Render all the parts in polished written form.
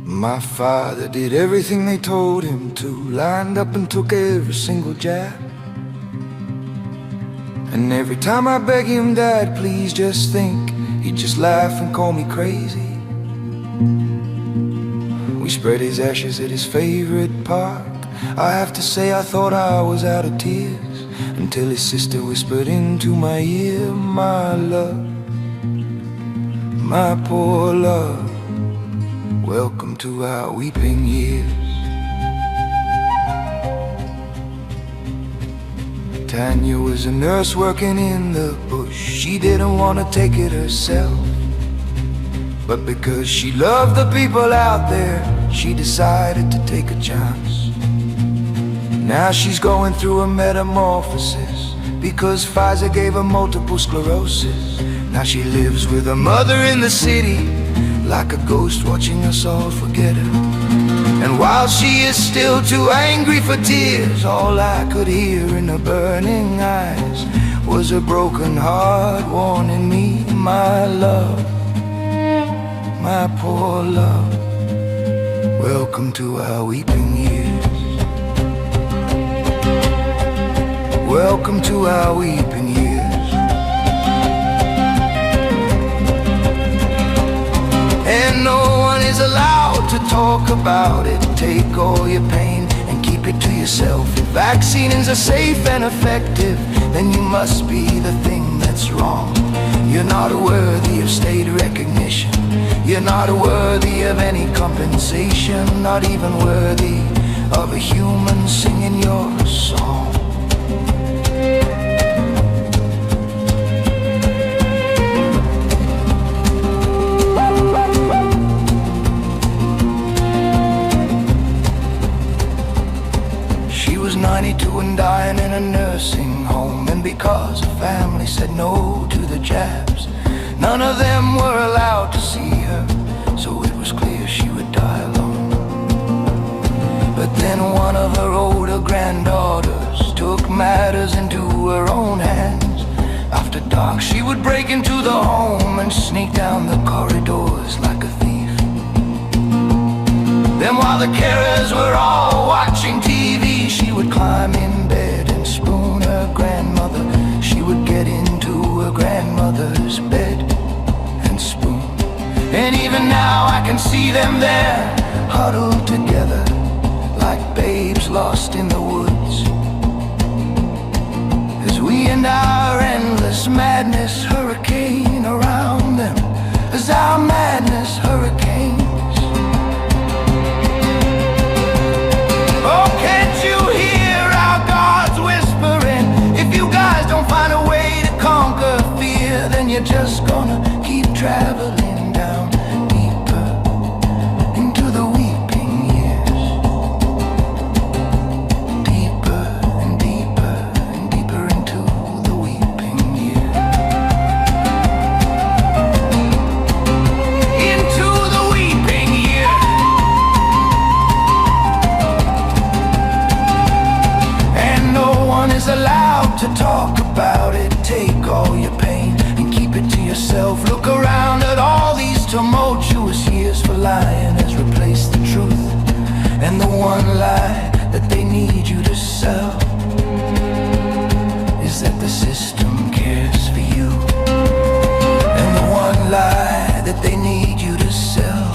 My father did everything they told him to, lined up and took every single jab. And every time I beg him, Dad, please just think, he'd just laugh and call me crazy. We spread his ashes at his favorite park. I have to say I thought I was out of tears, until his sister whispered into my ear, my love, my poor love, welcome to our weeping years. Tanya was a nurse working in the bush. She didn't want to take it herself, but because she loved the people out there, she decided to take a chance. Now she's going through a metamorphosis, because Pfizer gave her multiple sclerosis. Now she lives with her mother in the city, like a ghost watching us all forget her. And while she is still too angry for tears, all I could hear in her burning eyes was a broken heart warning me, my love, my poor love, welcome to our weeping years. Welcome to our weeping years. And no one is allowed to talk about it. Take all your pain and keep it to yourself. If vaccines are safe and effective, then you must be the thing that's wrong. You're not worthy of state recognition. You're not worthy of any compensation, not even worthy of a human singing your song. She was 92 and dying in a nursing home, and because her family said no to the jabs, none of them were allowed to see her, so it was clear she would die alone. But then one of her older granddaughters took matters into her own hands. After dark she would break into the home and sneak down the corridors like a thief. Then while the carers were all watching TV, she would climb in bed and spoon her grandmother. She would get into her grandmother's bed and spoon. And even now I can see them there, huddled together like babes lost in the woods, as we and our endless madness hurricane around them, as our madness hurricanes. Oh, can't you hear our gods whispering? If you guys don't find a way to conquer fear, then you're just gonna keep traveling down deeper into the weeping years. Deeper and deeper and deeper into the weeping years. Into the weeping years. And no one is allowed to talk about it. Take all your pain and keep it to yourself. Look around at all these tumultuous years, for lying has replaced the truth. And the one lie that they need you to sell is that the system cares for you. And the one lie that they need you to sell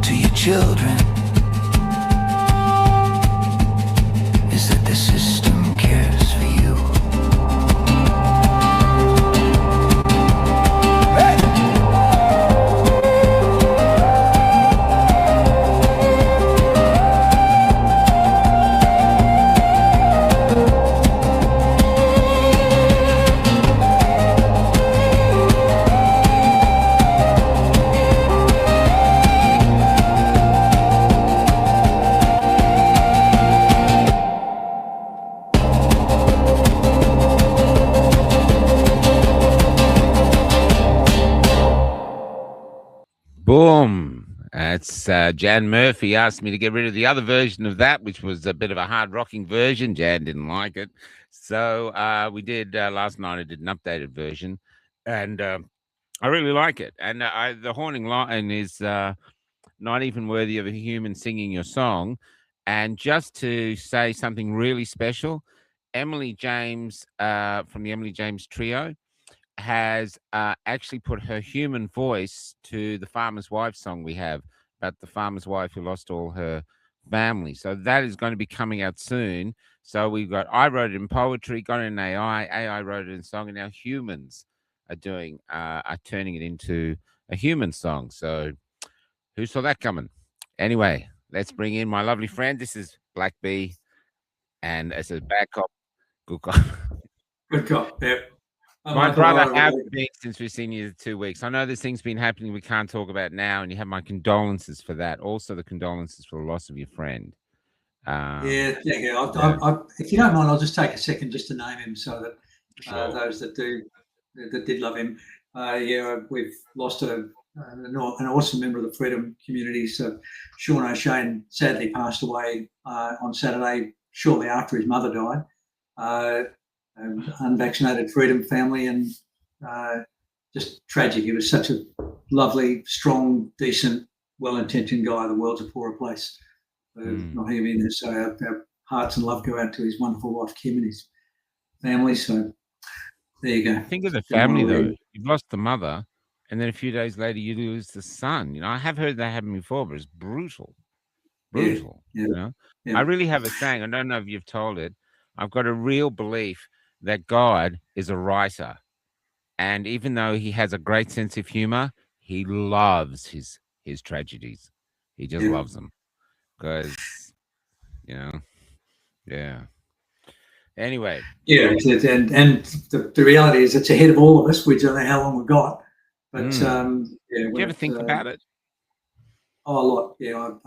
to your children is that the system cares for you. Hey! Boom. That's Jan Murphy asked me to get rid of the other version of that, which was a bit of a hard rocking version. Jan didn't like it. So we did last night, I did an updated version. And I really like it, and the haunting line is not even worthy of a human singing your song. And just to say something really special, Emily James from the Emily James Trio has actually put her human voice to the farmer's wife song we have about the farmer's wife who lost all her family. So that is going to be coming out soon. So we've got, I wrote it in poetry, got it in AI wrote it in song, and now humans are turning it into a human song. So who saw that coming? Anyway, let's bring in my lovely friend. This is Black Bee, and as a bad cop, good cop. Good cop. Yeah. My Michael, brother, hi, how have everybody. you been since we've seen you 2 weeks? I know there's things been happening we can't talk about now, and you have my condolences for that. Also, the condolences for the loss of your friend. Yeah, thank you. Yeah, If you don't mind, I'll just take a second just to name him so that sure. those that did love him. Yeah, we've lost an awesome member of the freedom community. So Sean O'Shane sadly passed away on Saturday, shortly after his mother died. Unvaccinated freedom family, and just tragic. He was such a lovely, strong, decent, well-intentioned guy. The world's a poorer place. Not him in there. So our hearts and love go out to his wonderful wife Kim and his family. So there you go. Think of the family though. You've lost the mother, and then a few days later you lose the son. You know, I have heard that happen before, but it's brutal. Brutal. Yeah, You know, yeah. I really have a saying. I don't know if you've told it. I've got a real belief that God is a writer, and even though he has a great sense of humor, he loves his tragedies. He just Yeah. loves them because you know, yeah. Anyway, Yeah, and the reality is it's ahead of all of us. We don't know how long we've got, but yeah. do you ever think about it? Oh, a lot. Yeah.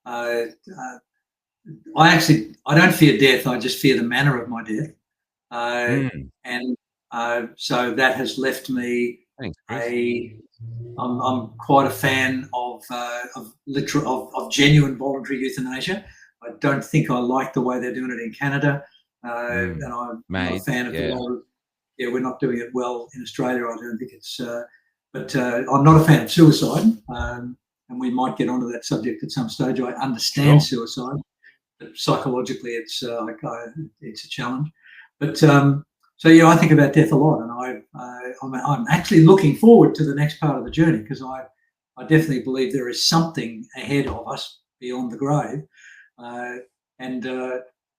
I don't fear death. I just fear the manner of my death, and so that has left me Thanks, Chris. I'm quite a fan of genuine voluntary euthanasia. I don't think I like the way they're doing it in Canada, and I'm not a fan of the way. Yeah, we're not doing it well in Australia. I don't think it's. But I'm not a fan of suicide, and we might get onto that subject at some stage. I understand suicide, but psychologically, it's a challenge. But so yeah, I think about death a lot, and I'm actually looking forward to the next part of the journey because I definitely believe there is something ahead of us beyond the grave, and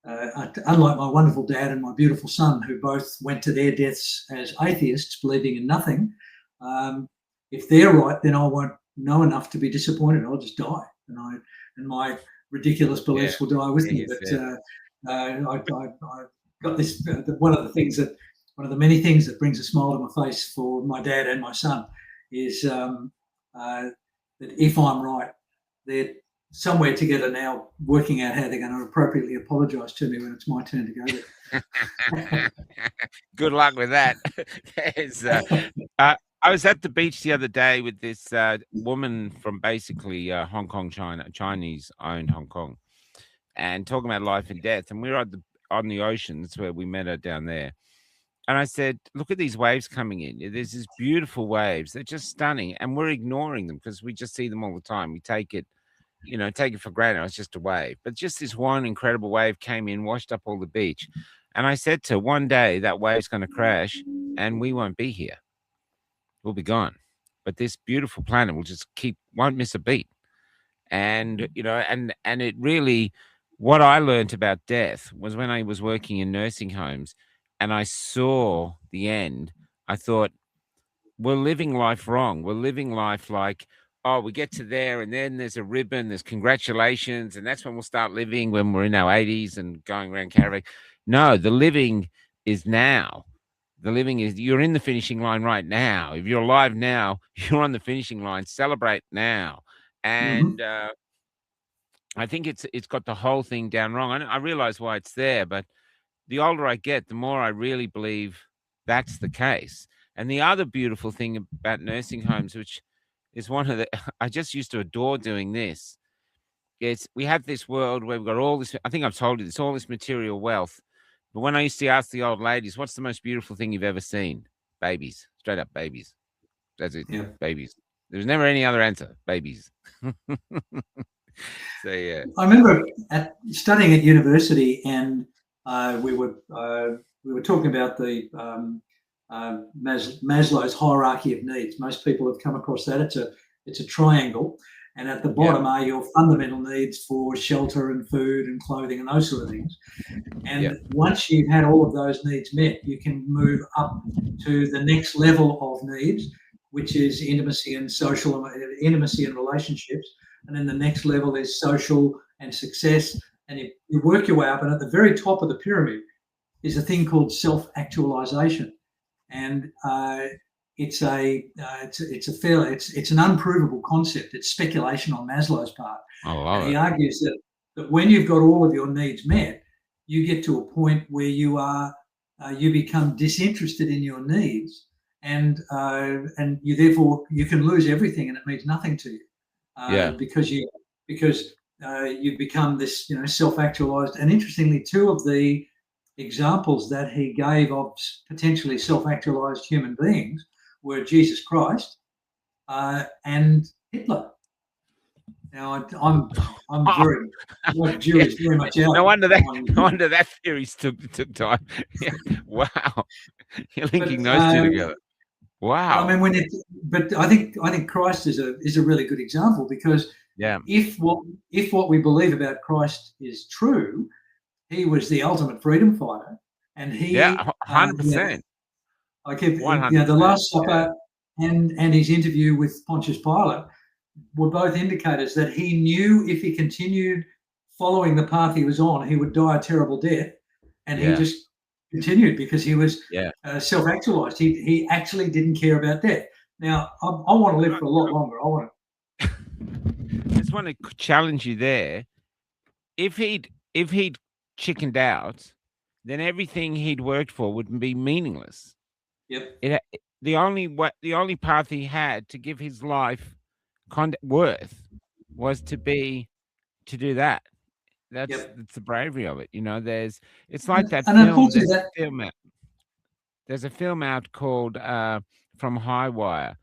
unlike my wonderful dad and my beautiful son, who both went to their deaths as atheists, believing in nothing, if they're right, then I won't know enough to be disappointed. I'll just die, and my ridiculous beliefs will die with me. But I got this. One of the many things that brings a smile to my face for my dad and my son is that if I'm right, they're somewhere together now, working out how they're going to appropriately apologise to me when it's my turn to go there. Good luck with that. I was at the beach the other day with this woman from basically Hong Kong, China, Chinese owned Hong Kong, and talking about life and death. And we were on the ocean. That's where we met her down there. And I said, look at these waves coming in. There's these beautiful waves. They're just stunning. And we're ignoring them because we just see them all the time. We take it for granted. It's just a wave. But just this one incredible wave came in, washed up all the beach. And I said to her, one day that wave's going to crash and we won't be here. We'll be gone. But this beautiful planet will just won't miss a beat. And, and it really, what I learned about death was when I was working in nursing homes and I saw the end, I thought, we're living life wrong. We're living life like, oh, we get to there and then there's a ribbon, there's congratulations, and that's when we'll start living when we're in our 80s and going around caravan. No, the living is now. The living is you're in the finishing line right now. If you're alive now, you're on the finishing line. Celebrate now. And I think it's got the whole thing down wrong. I realize why it's there, but the older I get, the more I really believe that's the case. And the other beautiful thing about nursing homes, which is one of the, I just used to adore doing this. Is we have this world where we've got all this, I think I've told you this, all this material wealth. But when I used to ask the old ladies, what's the most beautiful thing you've ever seen? Babies, straight up babies. That's it. Yeah. Babies. There's never any other answer. Babies. So yeah. I remember studying at university, and we were talking about the Maslow's hierarchy of needs. Most people have come across that. It's a triangle, and at the bottom are your fundamental needs for shelter and food and clothing and those sort of things. And once you've had all of those needs met, you can move up to the next level of needs, which is intimacy and relationships. And then the next level is social and success. And you work your way up. And at the very top of the pyramid is a thing called self-actualization. And it's an unprovable concept. It's speculation on Maslow's part. And he argues that when you've got all of your needs met, you get to a point where you become disinterested in your needs, and you therefore you can lose everything, and it means nothing to you. Because you become this, self-actualized. And interestingly, two of the examples that he gave of potentially self-actualized human beings were Jesus Christ and Hitler. Now, I'm very like Jewish, very much out. No wonder that theory took time. Yeah. Wow, you're linking those two together. Wow. I mean, but I think Christ is a really good example, because if what we believe about Christ is true, he was the ultimate freedom fighter, and he 100%. Like the Last Supper and his interview with Pontius Pilate were both indicators that he knew if he continued following the path he was on, he would die a terrible death, and he just continued because he was self-actualized. He actually didn't care about death. Now, I want to live for a lot longer. I just want to challenge you there. If he'd chickened out, then everything he'd worked for would be meaningless. Yep. The only path he had to give his life worth was to do that. That's the bravery of it. It's like that film. There's a film out called From High Wire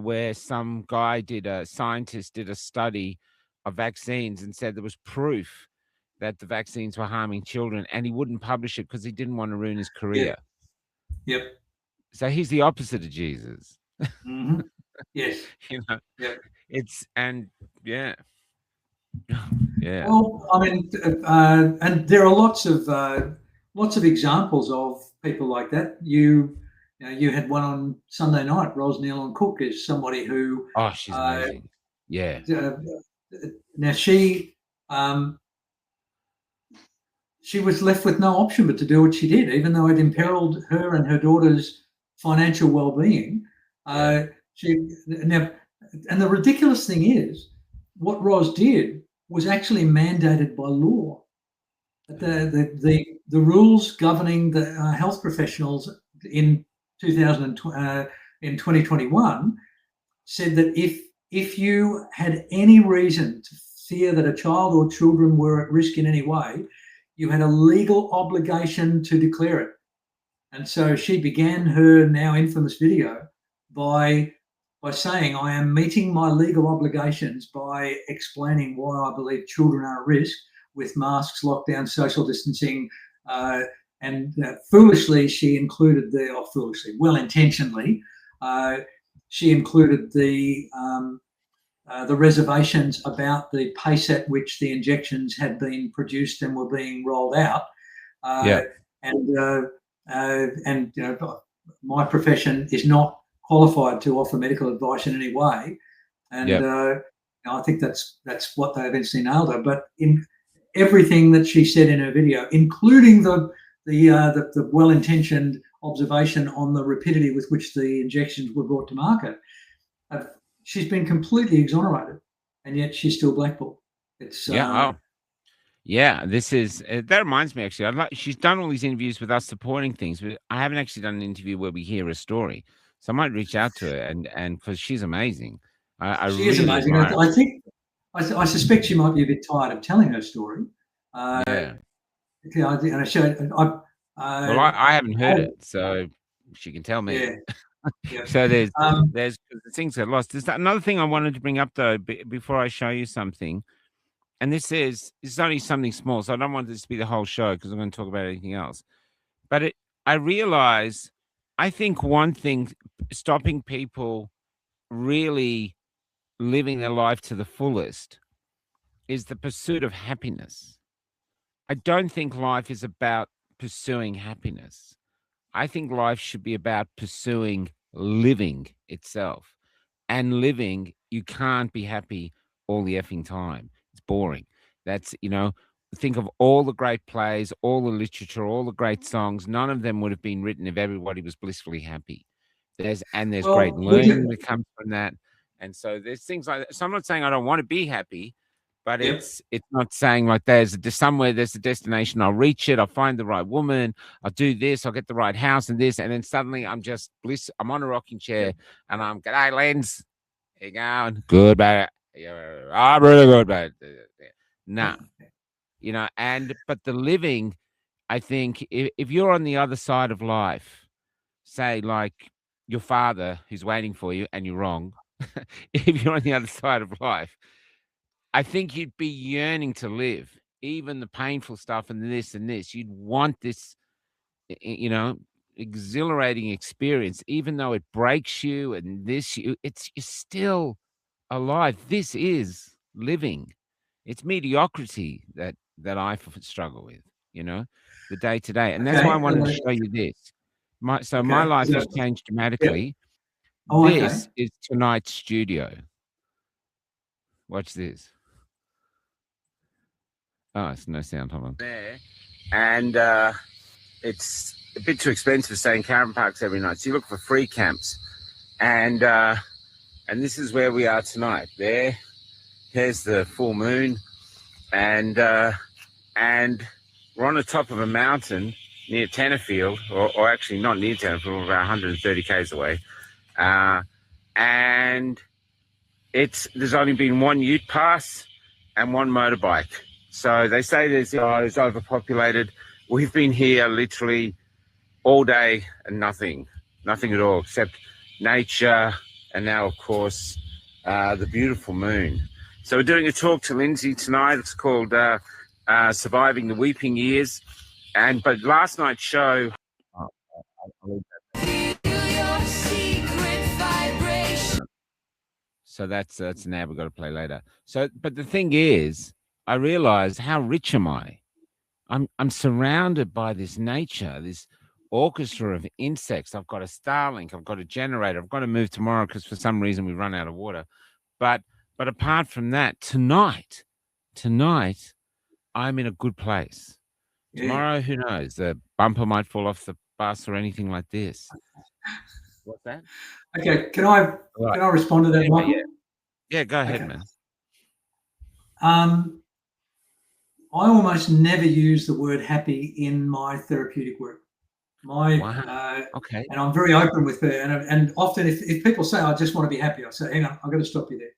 where some scientist did a study of vaccines and said there was proof that the vaccines were harming children, and he wouldn't publish it because he didn't want to ruin his career. Yep. So he's the opposite of Jesus. Mm-hmm. Yes. Yeah. Well, I mean, and there are lots of examples of people like that. You had one on Sunday night. Ros Nealon Cook is somebody who. Oh, she's amazing. Yeah. Now she was left with no option but to do what she did, even though it imperiled her and her daughter's financial well-being. And the ridiculous thing is, what Ros did was actually mandated by law. The rules governing the health professionals in 2021 said that if you had any reason to fear that a child or children were at risk in any way, you had a legal obligation to declare it. And so she began her now infamous video by saying, I am meeting my legal obligations by explaining why I believe children are at risk with masks, lockdown, social distancing, and foolishly she included well-intentionedly, she included the reservations about the pace at which the injections had been produced and were being rolled out. And my profession is not qualified to offer medical advice in any way, and I think that's what they eventually nailed her. But in everything that she said in her video, including the well-intentioned observation on the rapidity with which the injections were brought to market, she's been completely exonerated, and yet she's still blackballed. It's this is that reminds me, actually, she's done all these interviews with us supporting things, but I haven't actually done an interview where we hear her story. So I might reach out to her, and because she's amazing. She is amazing. I suspect she might be a bit tired of telling her story. I haven't heard it, so she can tell me. Yeah. Yeah. So there's things get lost. There's another thing I wanted to bring up though before I show you something, and this is only something small, so I don't want this to be the whole show because I'm going to talk about anything else. But I realize, I think one thing stopping people really living their life to the fullest is the pursuit of happiness. I don't think life is about pursuing happiness. I think life should be about pursuing living itself. And living, you can't be happy all the effing time. It's boring. That's, think of all the great plays, all the literature, all the great songs. None of them would have been written if everybody was blissfully happy. There's great learning that comes from that. And so there's things like that. So I'm not saying I don't want to be happy, but it's not saying like there's a destination, I'll reach it, I'll find the right woman, I'll do this, I'll get the right house and this, and then suddenly I'm just I'm on a rocking chair and I'm, g'day, Lens. How you going? Good, mate. I'm really good, mate. Nah. But the living, I think, if you're on the other side of life, say like your father who's waiting for you and you're wrong, if you're on the other side of life, I think you'd be yearning to live, even the painful stuff and this and this. You'd want this, exhilarating experience, even though it breaks you and you're still alive. This is living. It's mediocrity that I struggle with, the day to day. And that's why I wanted to show you this. My life has changed dramatically. This is tonight's studio. Watch this. Oh, it's no sound. Hold on. There. And it's a bit too expensive to stay in caravan parks every night. So you look for free camps. And this is where we are tonight. Here's the full moon. And we're on the top of a mountain near Tenterfield, or actually not near Tenterfield, we're about 130 k's away. And there's only been one ute pass and one motorbike. So they say it's overpopulated. We've been here literally all day and nothing at all, except nature and now, of course, the beautiful moon. So we're doing a talk to Lindsay tonight. It's called Surviving the Weeping Years. But last night's show... So that's an ad we've got to play later. So, but the thing is, I realized how rich am I? I'm surrounded by this nature, this orchestra of insects. I've got a Starlink, I've got a generator, I've got to move tomorrow because for some reason we run out of water. But apart from that, tonight, I'm in a good place. Tomorrow, who knows? The bumper might fall off the bus or anything like this. What's that? Okay, can I respond to that, Michael? Yeah, go ahead, man. I almost never use the word happy in my therapeutic work. And I'm very open with her. And often if people say, I just want to be happy, I say, hang on, I've got to stop you there.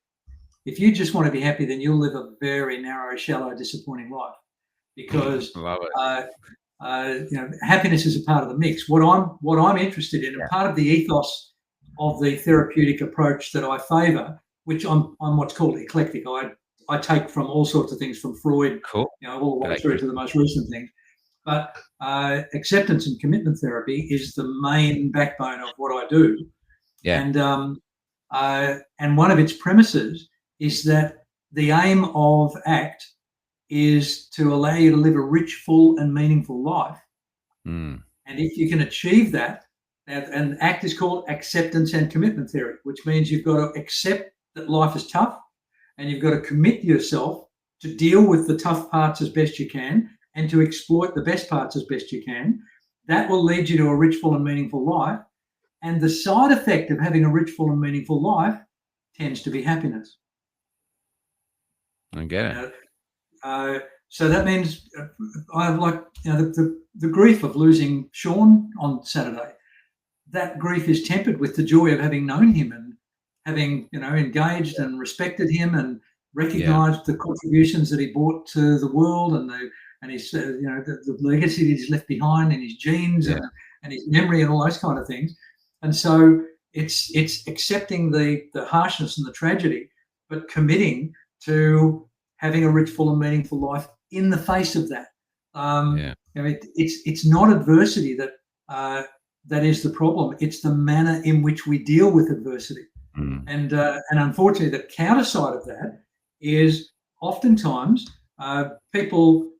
If you just want to be happy, then you'll live a very narrow, shallow, disappointing life. Because love it. Happiness is a part of the mix. What I'm interested in, and part of the ethos of the therapeutic approach that I favour, which I'm what's called eclectic. I take from all sorts of things from Freud, all the way through to the most recent things. But acceptance and commitment therapy is the main backbone of what I do. Yeah. And one of its premises is that the aim of ACT is to allow you to live a rich, full, and meaningful life. And if you can achieve that, and ACT is called acceptance and commitment theory, which means you've got to accept that life is tough, and you've got to commit yourself to deal with the tough parts as best you can and to exploit the best parts as best you can. That will lead you to a rich, full, and meaningful life. And the side effect of having a rich, full, and meaningful life tends to be happiness. I get it. So that means I have the grief of losing Sean on Saturday. That grief is tempered with the joy of having known him and having engaged and respected him and recognised the contributions that he brought to the world and his the legacy that he's left behind and his genes and his memory and all those kind of things. And so it's accepting the harshness and the tragedy, but committing to having a rich, full, and meaningful life in the face of that. It's not adversity that is the problem. It's the manner in which we deal with adversity. And unfortunately, the counter side of that is oftentimes people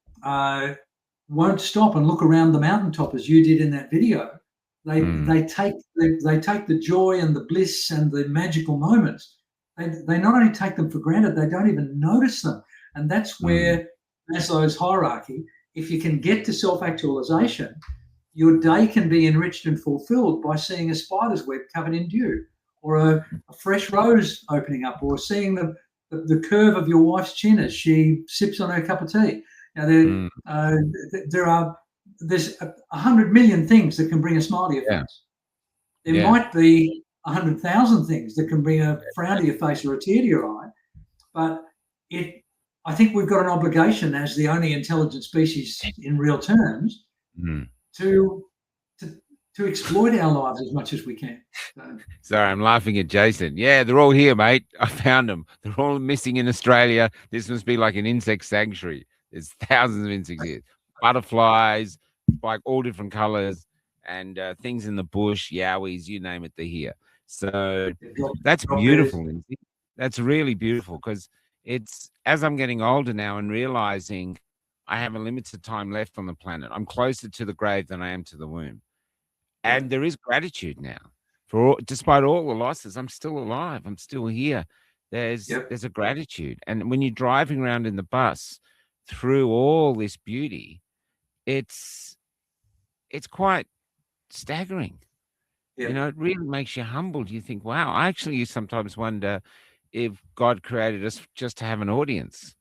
won't stop and look around the mountaintop as you did in that video. They take the joy and the bliss and the magical moments. They not only take them for granted, they don't even notice them. And that's where Maslow's hierarchy, if you can get to self-actualization, your day can be enriched and fulfilled by seeing a spider's web covered in dew, or a fresh rose opening up, or seeing the curve of your wife's chin as she sips on her cup of tea. Now, there's 100 million things that can bring a smile to your face. There might be 100,000 things that can bring a frown to your face or a tear to your eye, but I think we've got an obligation as the only intelligent species in real terms to exploit our lives as much as we can. Sorry, I'm laughing at Jason. Yeah, they're all here, mate. I found them. They're all missing in Australia. This must be like an insect sanctuary. There's thousands of insects here. Butterflies, like all different colors, and things in the bush, yowies, you name it, they're here. So that's beautiful, Lindsay. That's really beautiful, because it's, as I'm getting older now and realizing I have a limited time left on the planet, I'm closer to the grave than I am to the womb. And there is gratitude now despite all the losses. I'm still alive. I'm still here. There's a gratitude. And when you're driving around in the bus through all this beauty, it's quite staggering. You know, it really makes you humbled. You think, wow, you sometimes wonder if God created us just to have an audience,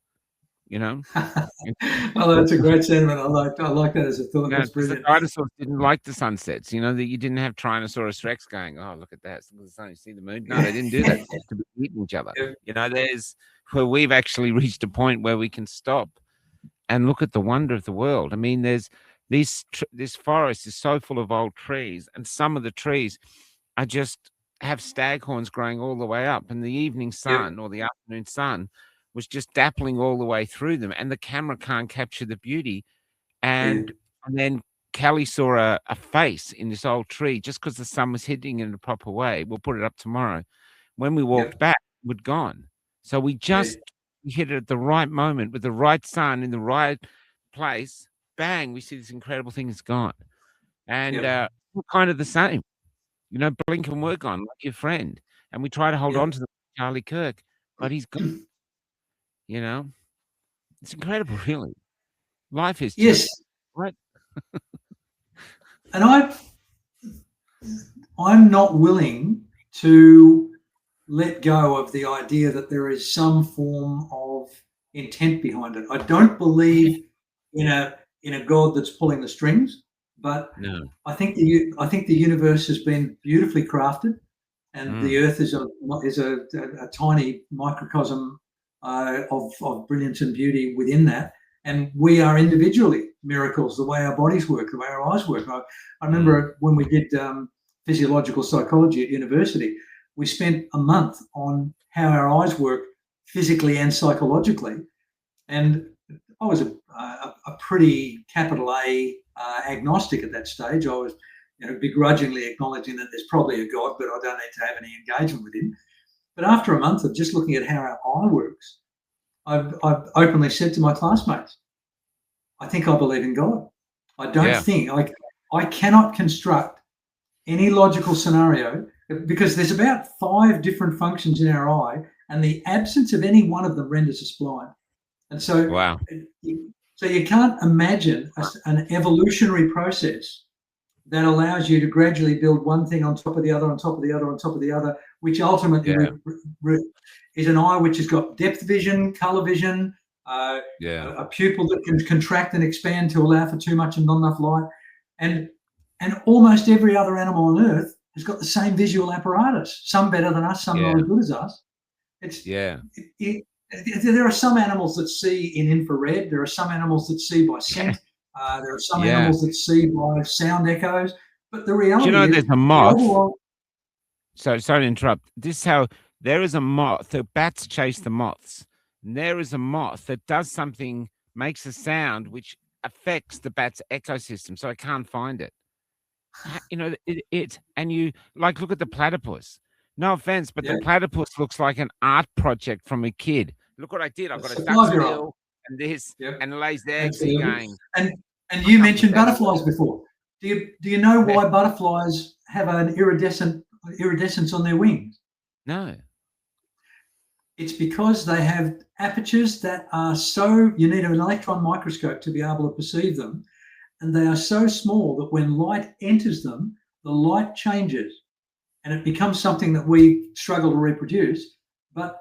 you know? Well, that's a great sentiment. I like that as a thought. That's brilliant. The dinosaurs didn't like the sunsets, you know, that you didn't have Tyrannosaurus Rex going, oh, look at that. Look at the sun. You see the moon? No, they didn't do that. They had to be eating each other. You know, there's where we've actually reached a point where we can stop and look at the wonder of the world. I mean, there's this forest is so full of old trees, and some of the trees are just have staghorns growing all the way up, and the evening sun or the afternoon sun was just dappling all the way through them, and the camera can't capture the beauty. And then Callie saw a face in this old tree just because the sun was hitting in the proper way. We'll put it up tomorrow. When we walked back, it was gone. So we just hit it at the right moment with the right sun in the right place. Bang, we see this incredible thing is gone. And we're kind of the same. You know, blink and we're gone, like your friend. And we try to hold on to the Charlie Kirk, but he's gone. You know, it's incredible, really. Life is just right. And I'm not willing to let go of the idea that there is some form of intent behind it. I don't believe in a God that's pulling the strings, but I think the universe has been beautifully crafted, and the Earth is a tiny microcosm of brilliance and beauty within that. And we are individually miracles, the way our bodies work, the way our eyes work. I remember when we did physiological psychology at university, we spent a month on how our eyes work physically and psychologically. And I was a pretty capital A agnostic at that stage. I was begrudgingly acknowledging that there's probably a God, but I don't need to have any engagement with him. But after a month of just looking at how our eye works, I've openly said to my classmates, I think I believe in God. I don't think, I cannot construct any logical scenario, because there's about 5 different functions in our eye, and the absence of any one of them renders us blind. And so, so you can't imagine an evolutionary process that allows you to gradually build one thing on top of the other, on top of the other, on top of the other, which ultimately is an eye which has got depth vision, color vision, a pupil that can contract and expand to allow for too much and not enough light. And almost every other animal on Earth has got the same visual apparatus, some better than us, some not as good as us. There are some animals that see in infrared. There are some animals that see by scent. There are some animals that see by sound echoes. But the reality is, there's a moth. sorry to interrupt. This is how there is a moth. The bats chase the moths. And there is a moth that does something, makes a sound which affects the bat's ecosystem. So I can't find it. You know, and you like look at the platypus. No offense, but the platypus looks like an art project from a kid. Look what I did. I've got a duck's bill and this, and it lays eggs going. And you mentioned butterflies before. Do you know why butterflies have an iridescence on their wings? No. It's because they have apertures that are so, you need an electron microscope to be able to perceive them. And they are so small that when light enters them, the light changes and it becomes something that we struggle to reproduce. But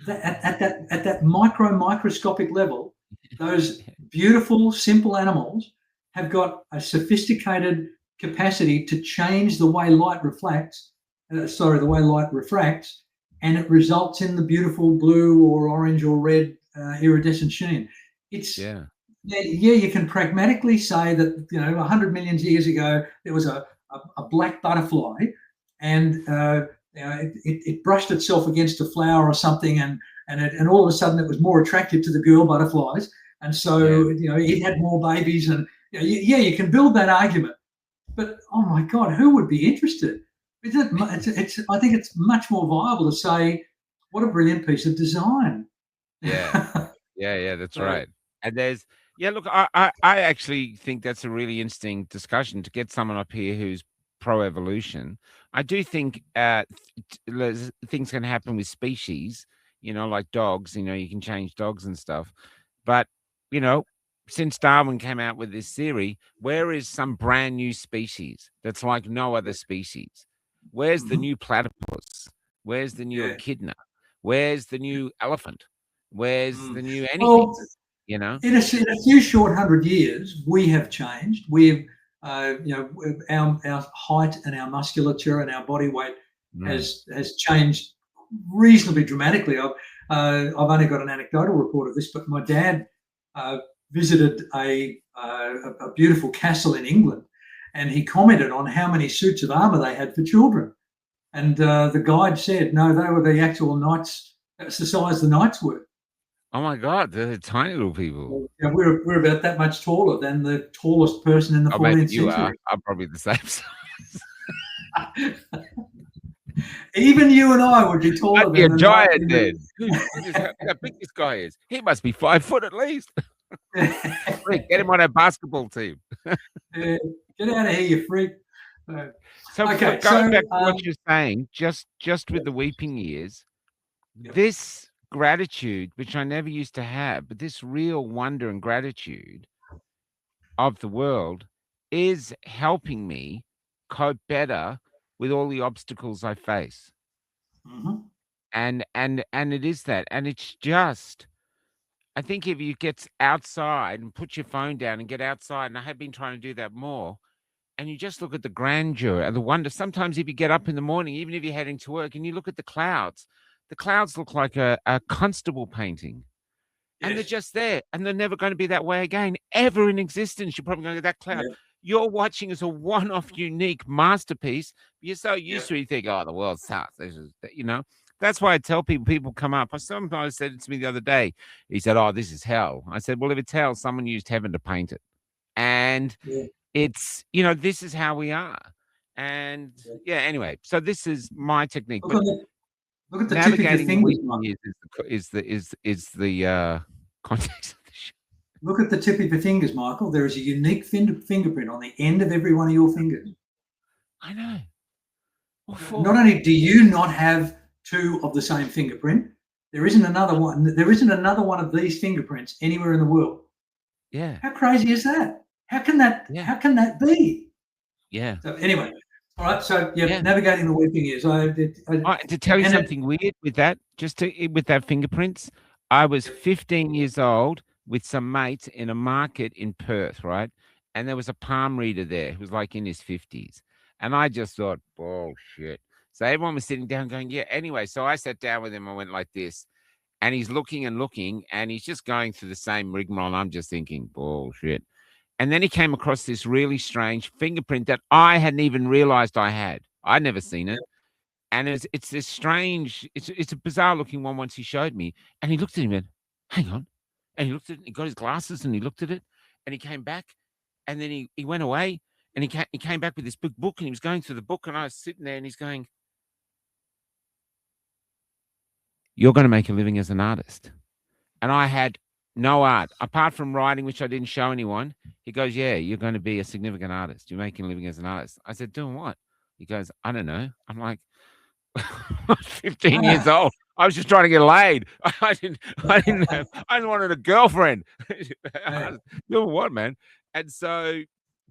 at that microscopic level, those beautiful, simple animals have got a sophisticated capacity to change the way light refracts, and it results in the beautiful blue or orange or red iridescent sheen. It's you can pragmatically say that 100 million years ago there was a black butterfly, and it brushed itself against a flower or something, and all of a sudden it was more attractive to the girl butterflies, and so it had more babies, and you can build that argument, but oh my God, who would be interested? I think it's much more viable to say, what a brilliant piece of design. Yeah, that's right. And there's look, I actually think that's a really interesting discussion to get someone up here who's pro-evolution. I do think things can happen with species, like dogs, you can change dogs and stuff. But, since Darwin came out with this theory, where is some brand new species that's like no other species? Where's the new platypus? Where's the new echidna? Where's the new elephant? Where's the new anything? Well, In a few short 100 years, we have changed. We've, our height and our musculature and our body weight has changed reasonably dramatically. I've only got an anecdotal report of this, but my dad visited a beautiful castle in England, and he commented on how many suits of armor they had for children. And the guide said, no, they were the actual knights. That's the size the knights were. Oh my God, they're tiny little people. Yeah, we're about that much taller than the tallest person in the 14th century. You are. I'm probably the same size. Even you and I would be taller. I'd be a giant then. How big this guy is? He must be 5 foot at least. Get him on our basketball team. Get out of here, you freak. So going back to what you're saying, just with the weeping years, this gratitude, which I never used to have, but this real wonder and gratitude of the world is helping me cope better with all the obstacles I face. And it is that, and it's just, I think if you get outside and put your phone down and get outside, and I have been trying to do that more, and you just look at the grandeur and the wonder. Sometimes if you get up in the morning, even if you're heading to work, and you look at the clouds look like a constable painting. And they're just there, and they're never going to be that way again, ever in existence. You're probably going to get that cloud. You're watching as a one-off unique masterpiece. You're so used to it, you think, oh, the world sucks. That's why I tell people come up. Somebody said it to me the other day. He said, oh, this is hell. I said, well, if it's hell, someone used heaven to paint it. And it's, this is how we are. And anyway, so this is my technique. Look at the tip of your fingers. Is the context of the show. Look at the tip of your fingers, Michael. There is a unique fingerprint on the end of every one of your fingers. I know. Not only do you not have two of the same fingerprint, there isn't another one. There isn't another one of these fingerprints anywhere in the world. Yeah. How crazy is that? How can that? How can that be? Yeah. So anyway. All right, so navigating the weeping years. To tell you something weird with that, with that fingerprints, I was 15 years old with some mates in a market in Perth, right? And there was a palm reader there who was like in his 50s. And I just thought, bullshit. So everyone was sitting down going, yeah. Anyway, so I sat down with him. I went like this. And he's looking and looking, and he's just going through the same rigmarole. I'm just thinking, bullshit. And then he came across this really strange fingerprint that I hadn't even realized I had. I'd never seen it. And it's this strange, it's a bizarre looking one once he showed me, and he looked at him and, hang on. And he looked at it, he got his glasses and he looked at it, and he came back, and then he went away, and he came back with this big book, and he was going through the book, and I was sitting there, and he's going, "You're going to make a living as an artist." And I had no art apart from writing, which I didn't show anyone. He goes, "Yeah, you're going to be a significant artist. You're making a living as an artist." I said, "Doing what?" He goes, "I don't know." I'm like, I was 15 years old. I was just trying to get laid. I just wanted a girlfriend. Doing what, man? And so,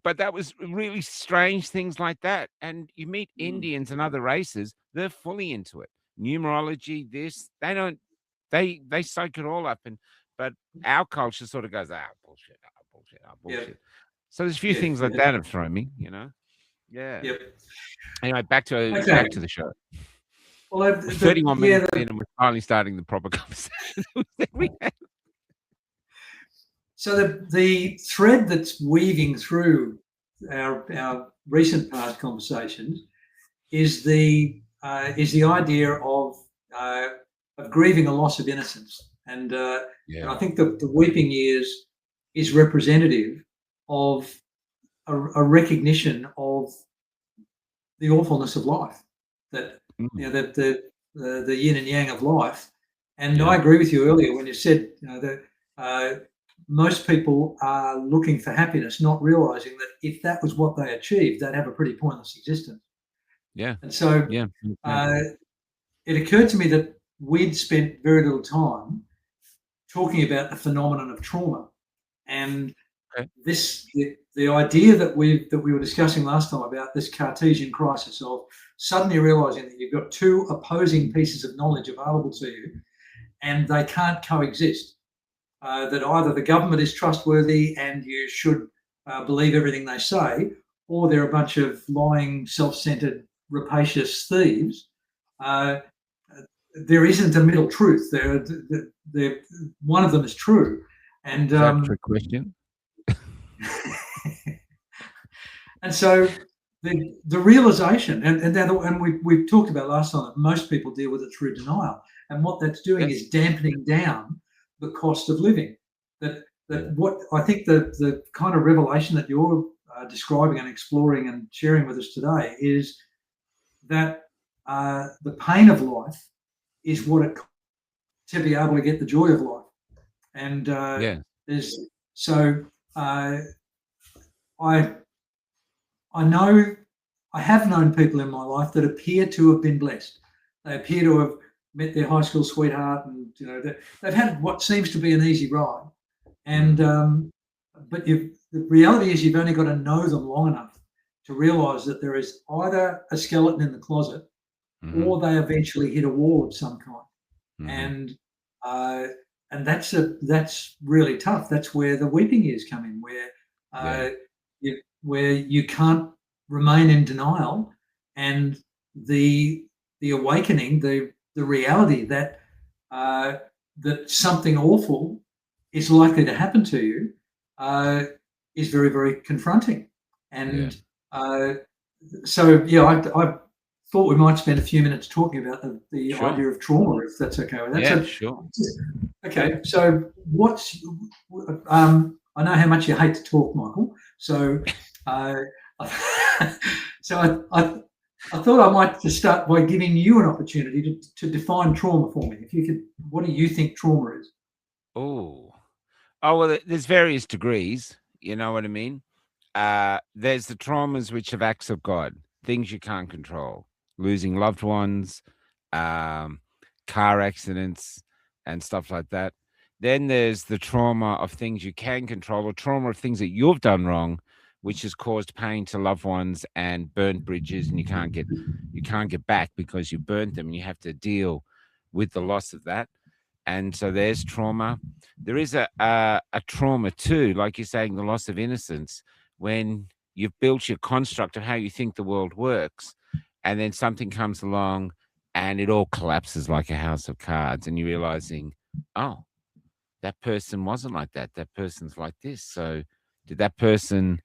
but that was really strange things like that. And you meet Indians and other races, they're fully into it. Numerology, this, they don't, they soak it all up. But our culture sort of goes, bullshit, bullshit, bullshit. Yeah. So there's a few things like that have thrown me, Yeah. Yep. Anyway, back to the show. Well, 31 minutes in, and we're finally starting the proper conversation. So the thread that's weaving through our recent past conversations is the idea of grieving a loss of innocence, and I think the weeping years is representative of a recognition of the awfulness of life, that that the yin and yang of life. And I agree with you earlier when you said that most people are looking for happiness, not realizing that if that was what they achieved, they'd have a pretty pointless existence. Yeah. And so it occurred to me that we'd spent very little time talking about the phenomenon of trauma, and the idea that we were discussing last time about this Cartesian crisis of suddenly realizing that you've got two opposing pieces of knowledge available to you, and they can't coexist. That either the government is trustworthy and you should believe everything they say, or they're a bunch of lying, self-centered, rapacious thieves. There isn't a middle truth. One of them is true. And that's a trick question. And so the realization, and we've talked about last time that most people deal with it through denial, and what that's doing is dampening down the cost of living. That what I think the kind of revelation that you're describing and exploring and sharing with us today is that the pain of life is what it costs to be able to get the joy of life. And I have known people in my life that appear to have been blessed. They appear to have met their high school sweetheart, and they've had what seems to be an easy ride. And but the reality is you've only got to know them long enough to realise that there is either a skeleton in the closet, or they eventually hit a wall of some kind. And that's really tough. That's where the weeping years come in, where you can't remain in denial, and the awakening, the reality that that something awful is likely to happen to you is very, very confronting. And so I thought we might spend a few minutes talking about the idea of trauma, if that's okay with that. Yeah, sure. Okay, so I know how much you hate to talk, Michael. So so I thought I might just start by giving you an opportunity to define trauma for me. If you could, what do you think trauma is? Oh, well, there's various degrees. You know what I mean? There's the traumas which are acts of God, things you can't control, losing loved ones, car accidents, and stuff like that. Then there's the trauma of things you can control, or trauma of things that you've done wrong, which has caused pain to loved ones and burnt bridges, and you can't get back because you burnt them, and you have to deal with the loss of that. And so there's trauma. There is a trauma too, like you're saying, the loss of innocence, when you've built your construct of how you think the world works, and then something comes along and it all collapses like a house of cards, and you're realizing, oh, that person wasn't like that. That person's like this. So did that person,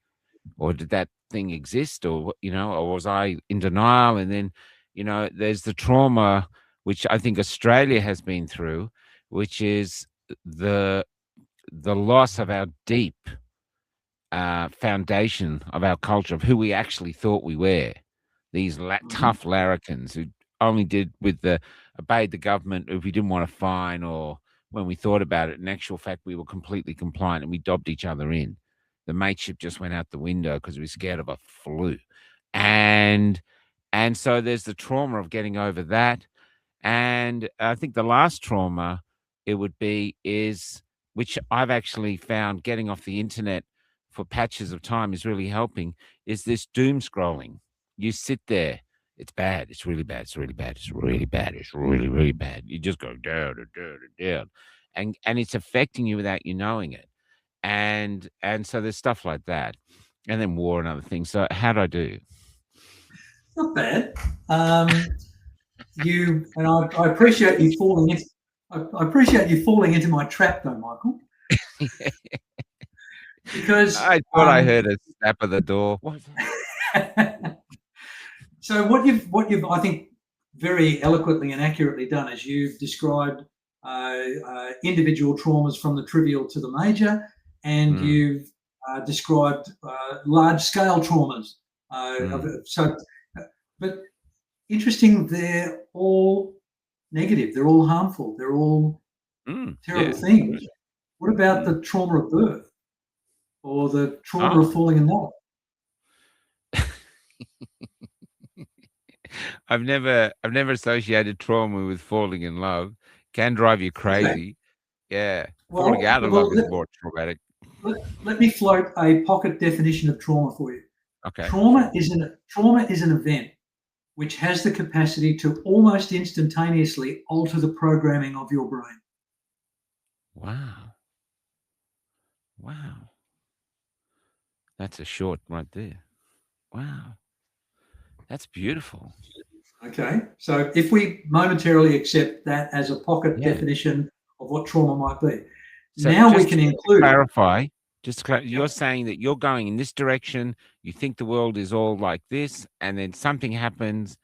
or did that thing exist, or or was I in denial? And then there's the trauma, which I think Australia has been through, which is the loss of our deep foundation of our culture, of who we actually thought we were. These tough larrikins who only obeyed the government if we didn't want to fine, or when we thought about it, in actual fact, we were completely compliant and we dobbed each other in. The mateship just went out the window because we were scared of a flu. And so there's the trauma of getting over that. And I think the last trauma which I've actually found getting off the internet for patches of time is really helping, is this doom scrolling. You sit there. It's bad. It's really bad. It's really bad. It's really bad. It's really, really bad. You just go down and down and down. And it's affecting you without you knowing it. And so there's stuff like that. And then war and other things. So how'd I do? Not bad. I appreciate you falling into. I appreciate you falling into my trap, though, Michael. Because I thought I heard a snap of the door. What? So what you've I think very eloquently and accurately done is you've described individual traumas from the trivial to the major, and you've described large scale traumas. But interesting, they're all negative. They're all harmful. They're all terrible things. What about the trauma of birth, or the trauma of falling in love? I've never associated trauma with falling in love. Can drive you crazy. Okay. Yeah. Falling out of love is more traumatic. Let me float a pocket definition of trauma for you. Okay. Trauma is an event which has the capacity to almost instantaneously alter the programming of your brain. Wow. That's a short right there. Wow. That's beautiful. Okay. So if we momentarily accept that as a pocket definition of what trauma might be, so now we can include... Clarify. You're saying that you're going in this direction, you think the world is all like this, and then something happens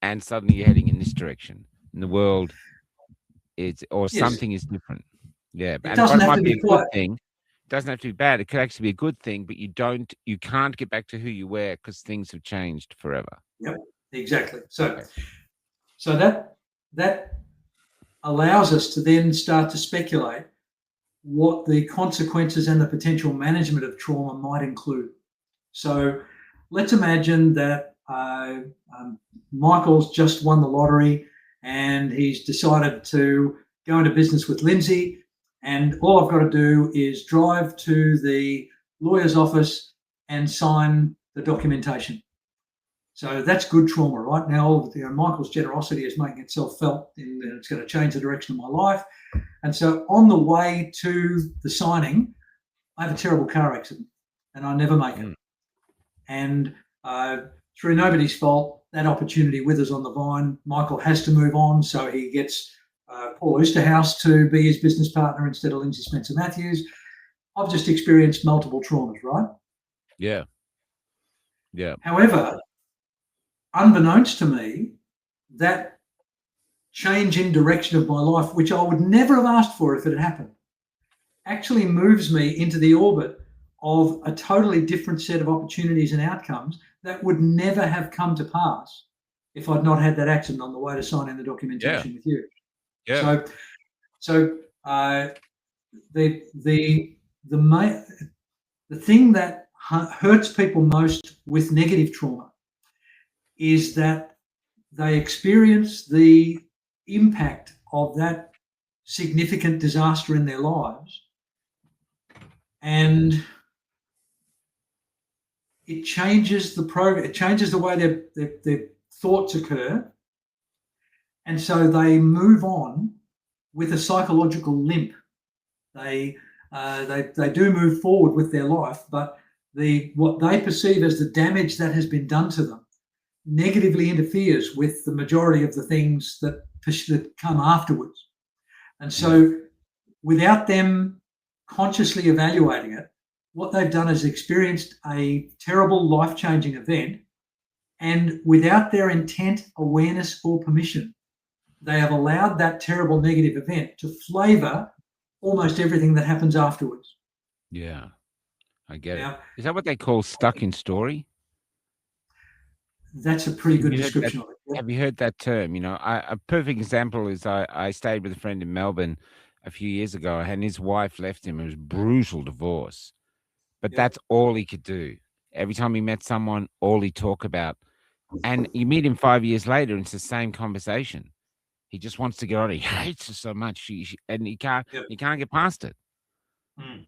and suddenly you're heading in this direction. And the world something is different. Yeah. It doesn't have to be a good thing. It doesn't have to be bad. It could actually be a good thing, but you can't get back to who you were because things have changed forever. Yep, exactly. So that allows us to then start to speculate what the consequences and the potential management of trauma might include. So let's imagine that Michael's just won the lottery and he's decided to go into business with Lindsay, and all I've got to do is drive to the lawyer's office and sign the documentation. So that's good trauma, right? Now, Michael's generosity is making itself felt, and it's going to change the direction of my life. And so on the way to the signing, I have a terrible car accident and I never make it. And through nobody's fault, that opportunity withers on the vine. Michael has to move on, so he gets Paul Oosterhouse to be his business partner instead of Lindsay Spencer Matthews. I've just experienced multiple traumas, right? Yeah. However, unbeknownst to me, that change in direction of my life, which I would never have asked for if it had happened, actually moves me into the orbit of a totally different set of opportunities and outcomes that would never have come to pass if I'd not had that accident on the way to signing the documentation with you. Yeah. So the thing that hurts people most with negative trauma is that they experience the impact of that significant disaster in their lives, and it changes the program. It changes the way their thoughts occur, and so they move on with a psychological limp. They do move forward with their life, but what they perceive as the damage that has been done to them negatively interferes with the majority of the things that come afterwards. And so without them consciously evaluating it, what they've done is experienced a terrible life-changing event And without their intent, awareness, or permission, they have allowed that terrible negative event to flavour almost everything that happens afterwards. Yeah, I get it. Is that what they call stuck in story? That's a pretty good description of it. Yep. Have you heard that term? You know, a perfect example is I stayed with a friend in Melbourne a few years ago, and his wife left him. It was brutal divorce, but that's all he could do. Every time he met someone, all he talked about. And you meet him 5 years later, and it's the same conversation. He just wants to get on. He hates her so much, and he can't get past it.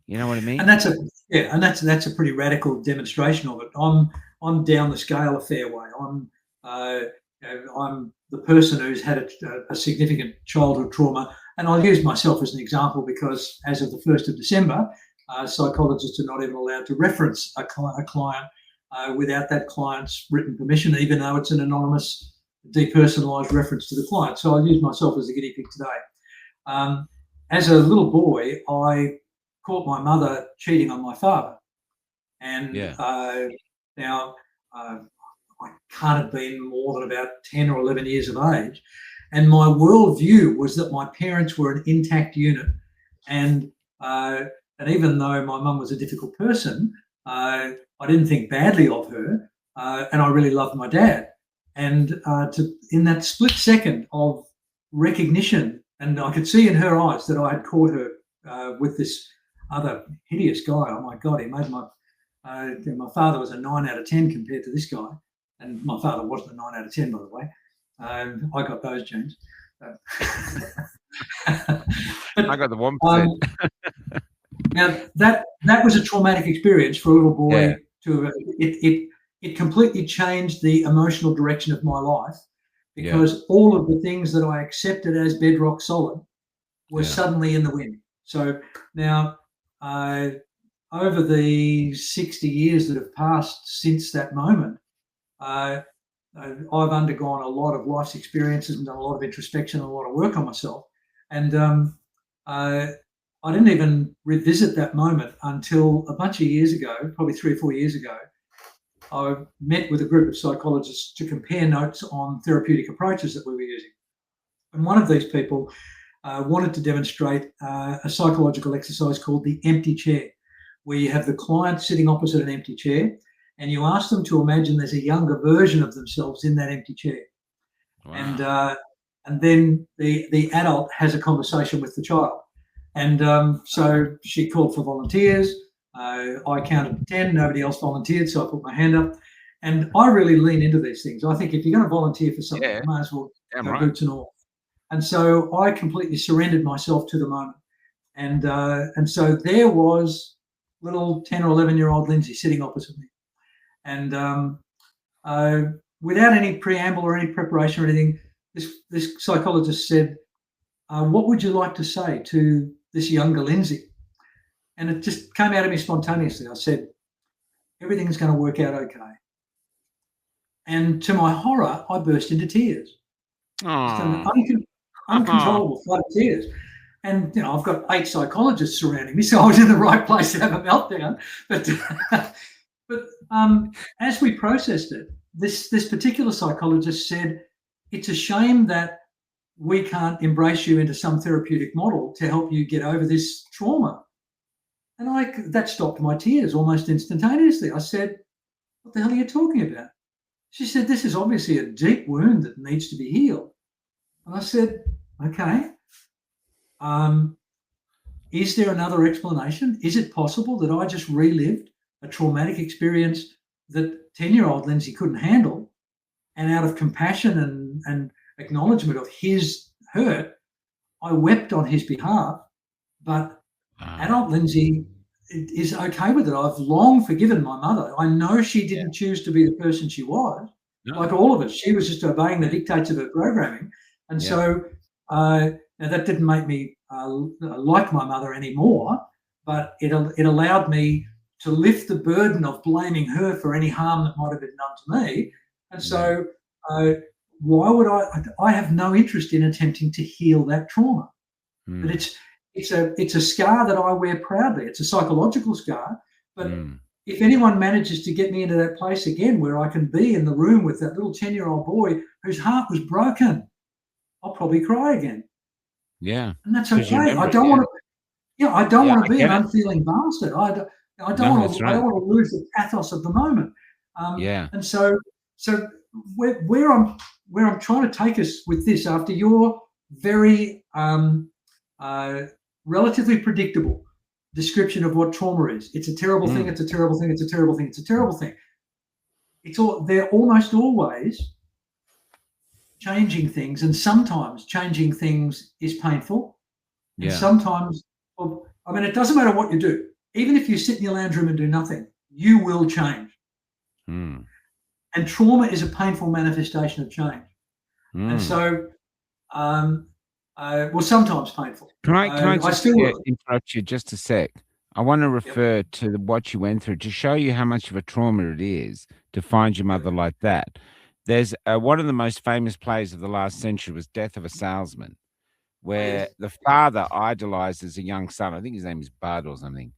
You know what I mean? And that's a pretty radical demonstration of it. I'm down the scale a fair way. I'm the person who's had a significant childhood trauma, and I'll use myself as an example because as of the 1st of December, psychologists are not even allowed to reference a client without that client's written permission, even though it's an anonymous, depersonalised reference to the client. So I'll use myself as a guinea pig today. As a little boy, I caught my mother cheating on my father. And now I can't have been more than about 10 or 11 years of age. And my worldview was that my parents were an intact unit. And even though my mum was a difficult person, I didn't think badly of her. And I really loved my dad. And in that split second of recognition, and I could see in her eyes that I had caught her with this other hideous guy. Oh my God, he made my father was a 9 out of 10 compared to this guy. And my father wasn't a 9 out of 10, by the way. I got those genes. I got the 1%. Now that was a traumatic experience for a little boy. It completely changed the emotional direction of my life because all of the things that I accepted as bedrock solid were suddenly in the wind. So now, over the 60 years that have passed since that moment, I've undergone a lot of life's experiences and done a lot of introspection and a lot of work on myself. And I didn't even revisit that moment until a bunch of years ago, probably 3 or 4 years ago. I met with a group of psychologists to compare notes on therapeutic approaches that we were using. And one of these people wanted to demonstrate a psychological exercise called the empty chair, where you have the client sitting opposite an empty chair and you ask them to imagine there's a younger version of themselves in that empty chair. Wow. And then the adult has a conversation with the child. And so she called for volunteers. I counted to 10, nobody else volunteered, so I put my hand up. And I really lean into these things. I think if you're going to volunteer for something, you might as well go boots and all. And so I completely surrendered myself to the moment. And so there was little 10 or 11-year-old Lindsay sitting opposite me. And without any preamble or any preparation or anything, this psychologist said, what would you like to say to this younger Lindsay? And it just came out of me spontaneously. I said, everything's going to work out okay. And to my horror, I burst into tears. Uncontrollable flood of tears. And, you know, I've got 8 psychologists surrounding me, so I was in the right place to have a meltdown. But as we processed it, this particular psychologist said, it's a shame that we can't embrace you into some therapeutic model to help you get over this trauma. And that stopped my tears almost instantaneously. I said, what the hell are you talking about? She said, this is obviously a deep wound that needs to be healed. And I said, okay. Is there another explanation? Is it possible that I just relived a traumatic experience that 10-year-old Lindsay couldn't handle, and out of compassion and acknowledgement of his hurt, I wept on his behalf, but adult Lindsay is okay with it. I've long forgiven my mother. I know she didn't choose to be the person she was. No. Like all of us, she was just obeying the dictates of her programming. And so now that didn't make me like my mother anymore, but it allowed me to lift the burden of blaming her for any harm that might have been done to me. And so why would I have no interest in attempting to heal that trauma. But it's a scar that I wear proudly. It's a psychological scar, but if anyone manages to get me into that place again where I can be in the room with that little 10-year-old boy whose heart was broken, I'll probably cry again. Yeah. And that's okay. I don't want to. Yeah, I don't want to be an unfeeling bastard. I don't want to lose the pathos of the moment. And so where I'm trying to take us with this, after your very relatively predictable description of what trauma is, it's a terrible thing. It's a terrible thing. It's a terrible thing. It's a terrible thing. They're almost always changing things, and sometimes changing things is painful. And sometimes, it doesn't matter what you do. Even if you sit in your lounge room and do nothing, you will change. And trauma is a painful manifestation of change. And so, sometimes painful. Can I just interrupt you just a sec? I want to refer to what you went through to show you how much of a trauma it is to find your mother like that. There's one of the most famous plays of the last century was Death of a Salesman, where the father idolized as a young son. I think his name is Bud or something.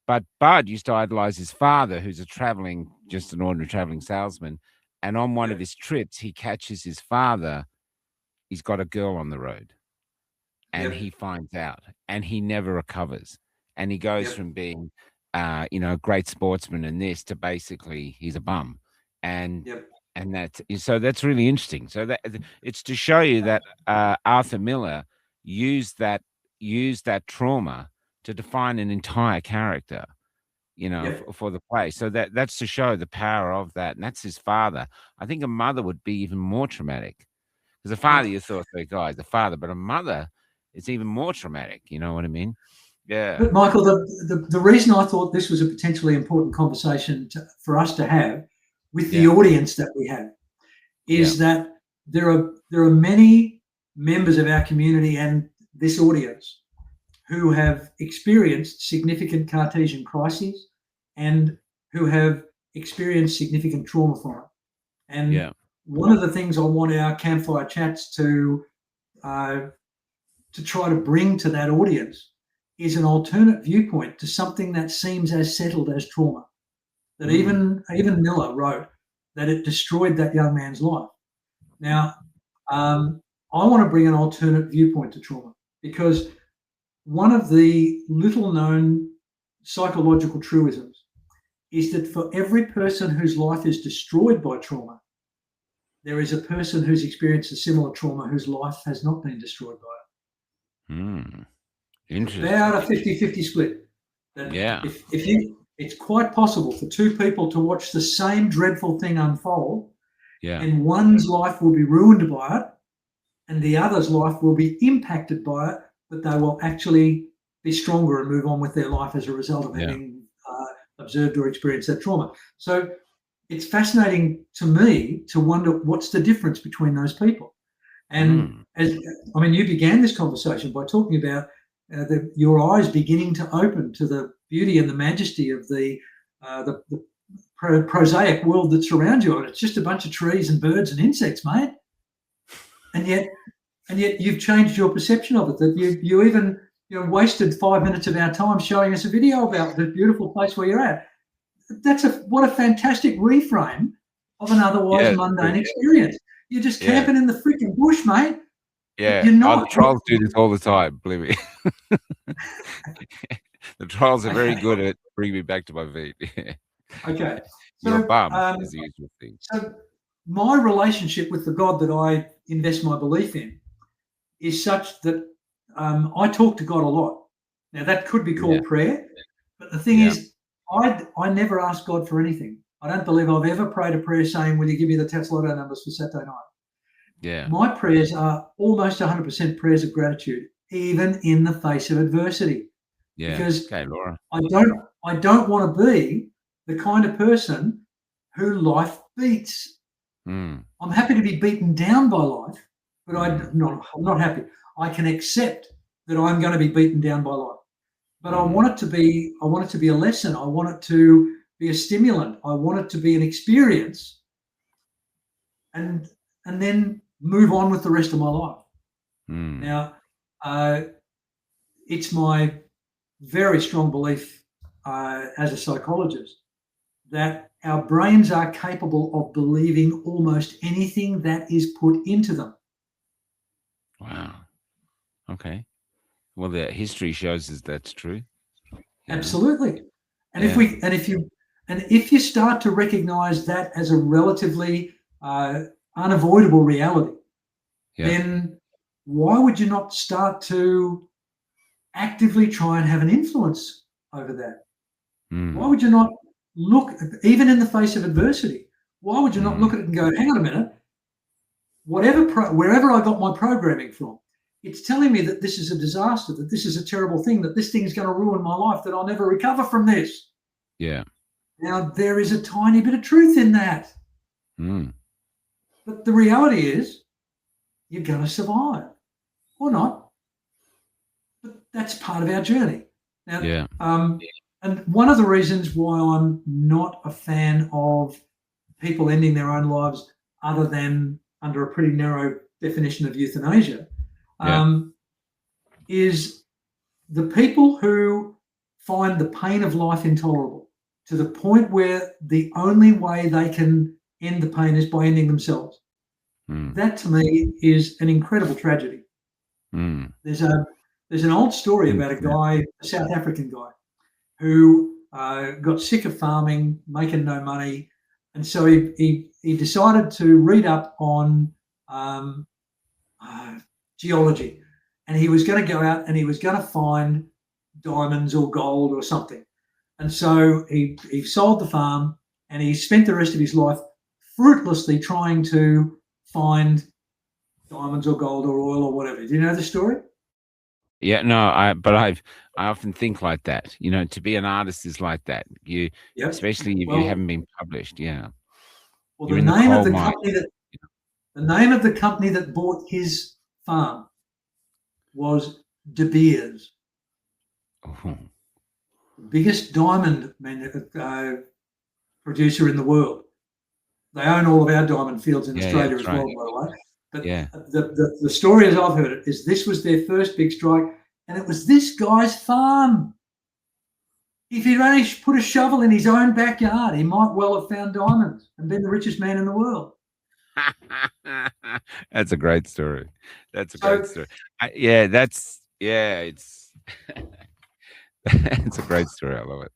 But Bud used to idolize his father, who's just an ordinary traveling salesman. And on one of his trips, he catches his father. He's got a girl on the road. And he finds out. And he never recovers. And he goes from being, a great sportsman and this to basically he's a bum. And that's really interesting. So that it's to show you that Arthur Miller used that trauma to define an entire character, for the play. So that's to show the power of that. And that's his father. I think a mother would be even more traumatic, because a father, you thought, guys, the father, but a mother is even more traumatic. You know what I mean? Yeah. But Michael, the reason I thought this was a potentially important conversation for us to have with the audience that we have is that there are many members of our community and this audience who have experienced significant Cartesian crises and who have experienced significant trauma from it. And one of the things I want our campfire chats to try to bring to that audience is an alternate viewpoint to something that seems as settled as trauma. That even Miller wrote that it destroyed that young man's life. Now, I want to bring an alternate viewpoint to trauma, because one of the little-known psychological truisms is that for every person whose life is destroyed by trauma, there is a person who's experienced a similar trauma whose life has not been destroyed by it. Interesting. About a 50-50 split. It's quite possible for two people to watch the same dreadful thing unfold, and one's life will be ruined by it, and the other's life will be impacted by it, but they will actually be stronger and move on with their life as a result of having observed or experienced that trauma. So it's fascinating to me to wonder what's the difference between those people. And you began this conversation by talking about your eyes beginning to open to the beauty and the majesty of the prosaic world that surrounds you. And it's just a bunch of trees and birds and insects, mate. And yet you've changed your perception of it. That you even wasted 5 minutes of our time showing us a video about the beautiful place where you're at. What a fantastic reframe of an otherwise mundane experience. You're just camping in the freaking bush, mate. Yeah, you're not. The trolls do this all the time, believe me. The trolls are very good at bringing me back to my feet. Okay. You're a bum is the usual thing. So my relationship with the God that I invest my belief in is such that I talk to God a lot. Now, that could be called prayer, but the thing is, I never ask God for anything. I don't believe I've ever prayed a prayer saying, will you give me the tax lotto numbers for Saturday night? Yeah. My prayers are almost 100% prayers of gratitude, even in the face of adversity. Yeah. Because Laura. I don't want to be the kind of person who life beats. I'm happy to be beaten down by life, but I'm not happy. I can accept that I'm going to be beaten down by life. But I want it to be a lesson. I want it to be a stimulant. I want it to be an experience, and then move on with the rest of my life. Now, it's my very strong belief as a psychologist that our brains are capable of believing almost anything that is put into them. Wow. Okay. Well, the history shows us that's true. Absolutely. And if you start to recognize that as a relatively unavoidable reality, then why would you not start to actively try and have an influence over that? Why would you not look, even in the face of adversity, why would you not look at it and go, hang on a minute, wherever I got my programming from, it's telling me that this is a disaster, that this is a terrible thing, that this thing is going to ruin my life, that I'll never recover from this. Yeah. Now, there is a tiny bit of truth in that. But the reality is, you're going to survive or not. But that's part of our journey. Now, and one of the reasons why I'm not a fan of people ending their own lives other than under a pretty narrow definition of euthanasia is the people who find the pain of life intolerable to the point where the only way they can end the pain is by ending themselves. That to me is an incredible tragedy. There's an old story about a guy, a South African guy, who got sick of farming, making no money, and so he decided to read up on geology, and he was going to go out and he was going to find diamonds or gold or something. And so he sold the farm and he spent the rest of his life fruitlessly trying to find diamonds or gold or oil or whatever. Do you know the story? Yeah, no, I often think like that. You know, to be an artist is like that. Especially if you haven't been published. Yeah. Well, the name of the company that bought his farm was De Beers, the biggest diamond producer in the world. They own all of our diamond fields in Australia as well, by the way. But the story, as I've heard it, is this was their first big strike, and it was this guy's farm. If he'd only put a shovel in his own backyard, he might well have found diamonds and been the richest man in the world. That's a great story. That's a great story. It's it's a great story. I love it.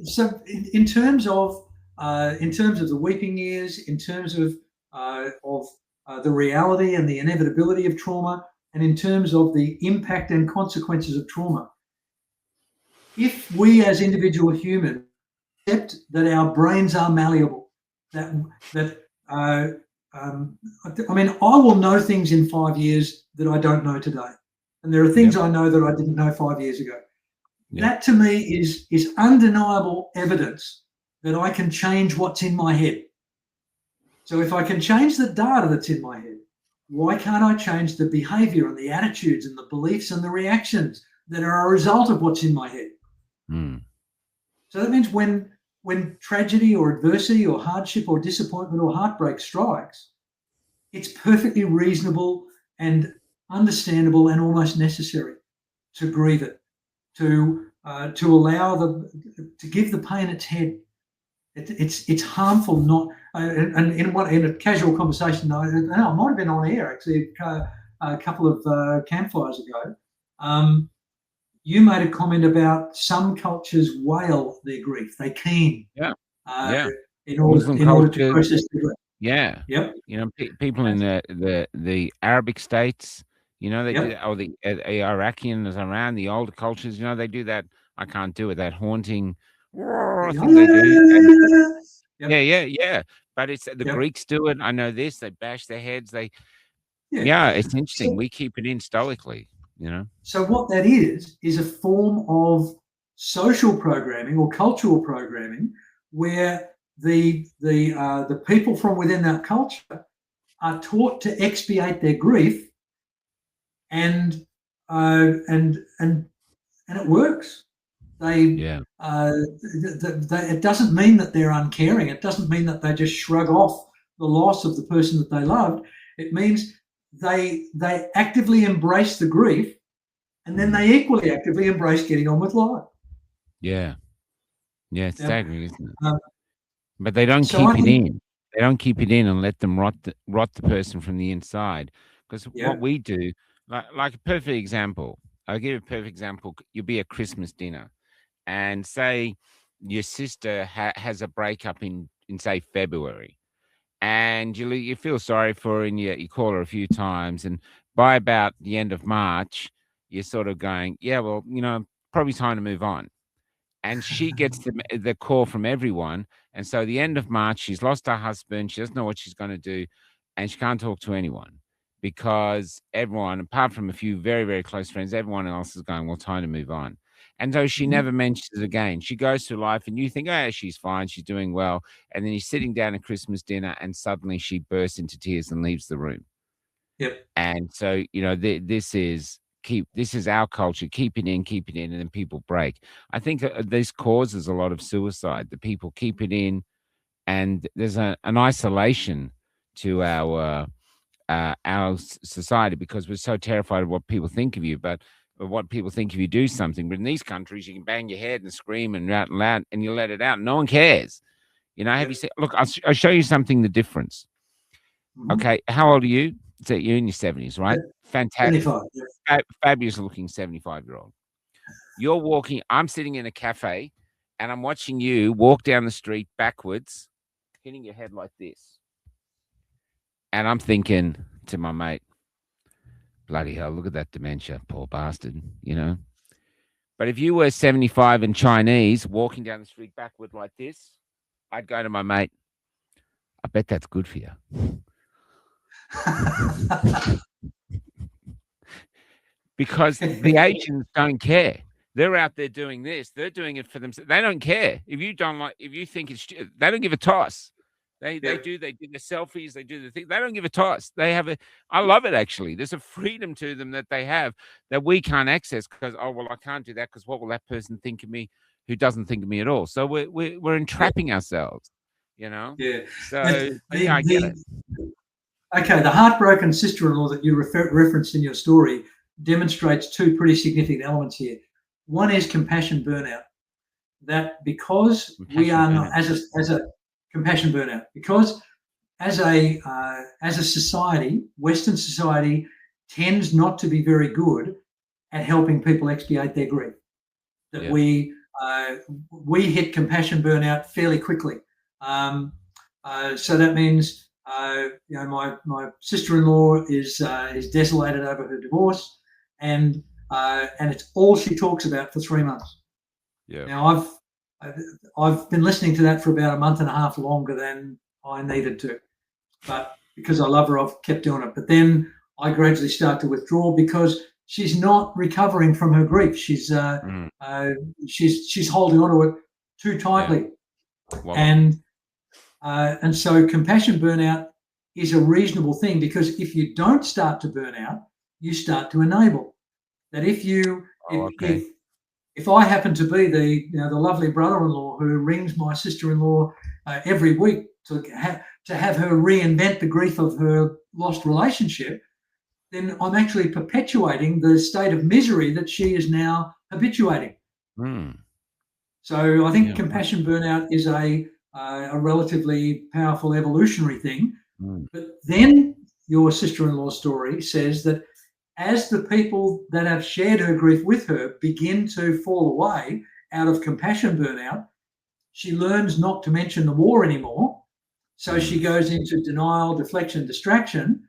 So in terms of the weeping years, in terms of the reality and the inevitability of trauma, and in terms of the impact and consequences of trauma, if we as individual humans accept that our brains are malleable, I will know things in 5 years that I don't know today. And there are things I know that I didn't know 5 years ago. That to me is undeniable evidence that I can change what's in my head. So if I can change the data that's in my head, why can't I change the behavior and the attitudes and the beliefs and the reactions that are a result of what's in my head? So that means when tragedy or adversity or hardship or disappointment or heartbreak strikes, it's perfectly reasonable and understandable and almost necessary to grieve it, to allow to give the pain its head. It's harmful not. And in a casual conversation, I might have been on air actually a couple of campfires ago. You made a comment about some cultures wail their grief. They keen. In order to process the grief. Yeah. Yep. You know, people in the Arabic states, you know, they do that, or the Iraqians around the older cultures, you know, they do that. I can't do it. That haunting thing they do. Yeah. But it's the Greeks do it. I know this. They bash their heads. It's interesting. We keep it in stoically. You know. So what that is a form of social programming or cultural programming where the people from within that culture are taught to expiate their grief, and it works. It doesn't mean that they're uncaring. It doesn't mean that they just shrug off the loss of the person that they loved. It means they actively embrace the grief, and then they equally actively embrace getting on with life. Yeah. Yeah, it's Yeah. staggering, isn't it? Um, But they don't so keep I it think, in. They don't keep it in and let them rot the person from the inside. Because yeah, what we do, like a perfect example, I'll give you a perfect example. You'll be at Christmas dinner, and say your sister has a breakup in say February, and you feel sorry for her, and you call her a few times, and by about the end of March, you're sort of going, yeah, well, probably time to move on. And she gets the call from everyone. And so the end of March, she's lost her husband. She doesn't know what she's going to do. And she can't talk to anyone because everyone, apart from a few very, very close friends, everyone else is going, well, time to move on. And so she mhm, never mentions it again. She goes through life and you think, oh, she's fine. She's doing well. And then you're sitting down at Christmas dinner and suddenly she bursts into tears and leaves the room. yep, And so, this is our culture. Keep it in, and then people break. I think this causes a lot of suicide. The people keep it in, and there's an isolation to our society because we're so terrified of what people think of you, but what people think if you do something. But in these countries, you can bang your head and scream and out loud, and you let it out. No one cares. Have you yep, seen? Look, I'll show you something. The difference. mhm, Okay, how old are you? So you're in your 70s, right? yep, Fantastic, 75. Yep. fabulous looking 75-year-old. You're walking. I'm sitting in a cafe, and I'm watching you walk down the street backwards, hitting your head like this. And I'm thinking to my mate, bloody hell, look at that dementia, poor bastard, But if you were 75 and Chinese walking down the street backward like this, I'd go to my mate, I bet that's good for you. Because the Asians don't care. They're out there doing this. They're doing it for themselves. They don't care. If you think they don't give a toss. They Yep. do their selfies, they do the thing. They don't give a toss. I love it actually. There's a freedom to them that they have that we can't access because, oh, well, I can't do that because what will that person think of me who doesn't think of me at all? So we're entrapping ourselves, Yeah. So yeah, I get it. Okay, the heartbroken sister-in-law that you referenced in your story demonstrates two pretty significant elements here. One is compassion burnout. That because we are not as a compassion burnout, because as a society, Western society tends not to be very good at helping people expiate their grief. That Yeah. we hit compassion burnout fairly quickly. So that means my sister-in-law is desolated over her divorce, and it's all she talks about for 3 months. Yeah. Now I've been listening to that for about a month and a half longer than I needed to, but because I love her, I've kept doing it. But then I gradually start to withdraw because she's not recovering from her grief. She's holding on to it too tightly, Yeah. and so compassion burnout is a reasonable thing because if you don't start to burn out, you start to enable. That if I happen to be the lovely brother-in-law who rings my sister-in-law every week to have her reinvent the grief of her lost relationship, then I'm actually perpetuating the state of misery that she is now habituating. Mm. So I think compassion burnout is a relatively powerful evolutionary thing. Mm. But then your sister-in-law story says that as the people that have shared her grief with her begin to fall away out of compassion burnout, she learns not to mention the war anymore. So she goes into denial, deflection, distraction.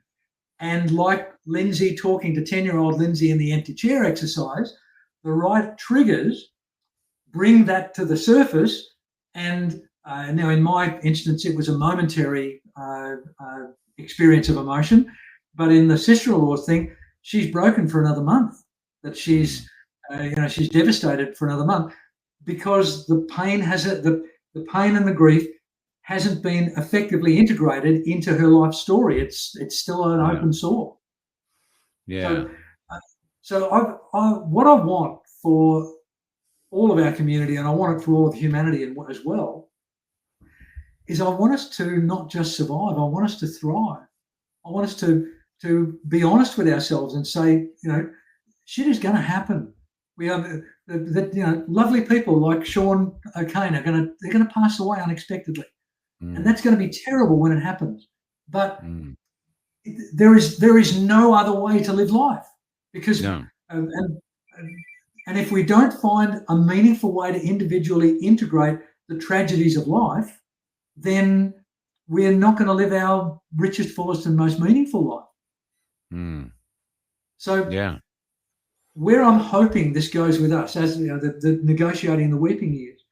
And like Lindsay talking to 10-year-old Lindsay in the empty chair exercise, the right triggers bring that to the surface. And now in my instance, it was a momentary experience of emotion. But in the sister-in-law's thing, she's broken for another month. That she's devastated for another month because the pain the pain and the grief hasn't been effectively integrated into her life story. It's still an open sore. Yeah. So what I want for all of our community, and I want it for all of humanity as well, is I want us to not just survive. I want us to thrive. I want us to be honest with ourselves and say, shit is going to happen. We have lovely people like Sean O'Kane they're gonna pass away unexpectedly, and that's going to be terrible when it happens. But there is no other way to live life, because and if we don't find a meaningful way to individually integrate the tragedies of life, then we're not going to live our richest, fullest, and most meaningful life. So where I'm hoping this goes with us, as the negotiating the weeping years,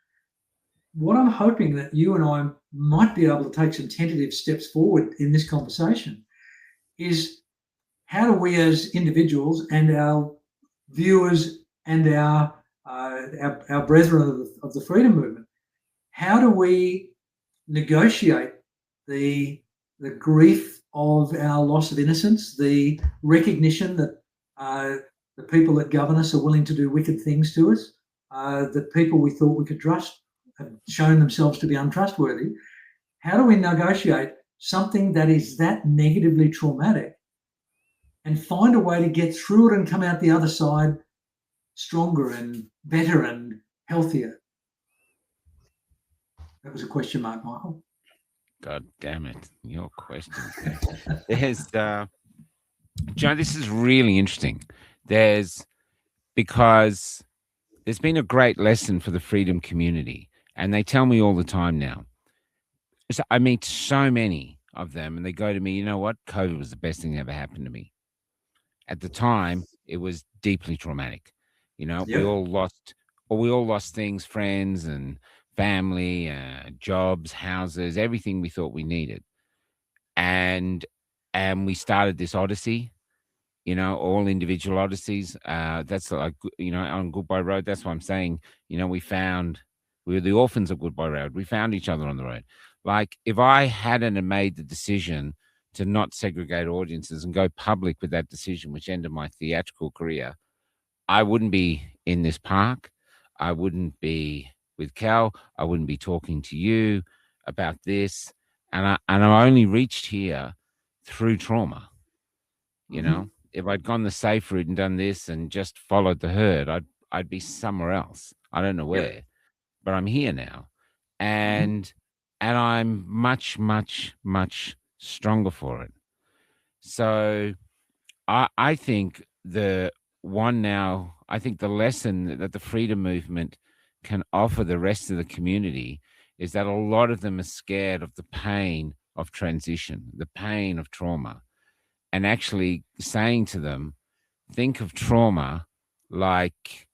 what I'm hoping that you and I might be able to take some tentative steps forward in this conversation is, how do we as individuals and our viewers and our brethren of the freedom movement, how do we negotiate the grief of our loss of innocence, the recognition that the people that govern us are willing to do wicked things to us, that people we thought we could trust have shown themselves to be untrustworthy? How do we negotiate something that is that negatively traumatic and find a way to get through it and come out the other side stronger and better and healthier? That was a question mark, Michael. God damn it. Your question. There's, Joe, this is really interesting. Because there's been a great lesson for the freedom community, and they tell me all the time now. I meet so many of them, and they go to me, you know what? COVID was the best thing that ever happened to me. At the time, it was deeply traumatic. We all lost things, friends and family, jobs, houses, everything we thought we needed. And we started this odyssey, all individual odysseys. That's like, on Goodbye Road. That's what I'm saying. We were the orphans of Goodbye Road. We found each other on the road. Like, if I hadn't made the decision to not segregate audiences and go public with that decision, which ended my theatrical career, I wouldn't be in this park. I wouldn't be with Cal. I wouldn't be talking to you about this. And I only reached here through trauma. If I'd gone the safe route and done this and just followed the herd, I'd be somewhere else. I don't know where, but I'm here now. And I'm much, much, much stronger for it. So I think the lesson that the freedom movement can offer the rest of the community is that a lot of them are scared of the pain of transition, the pain of trauma, and actually saying to them, think of trauma like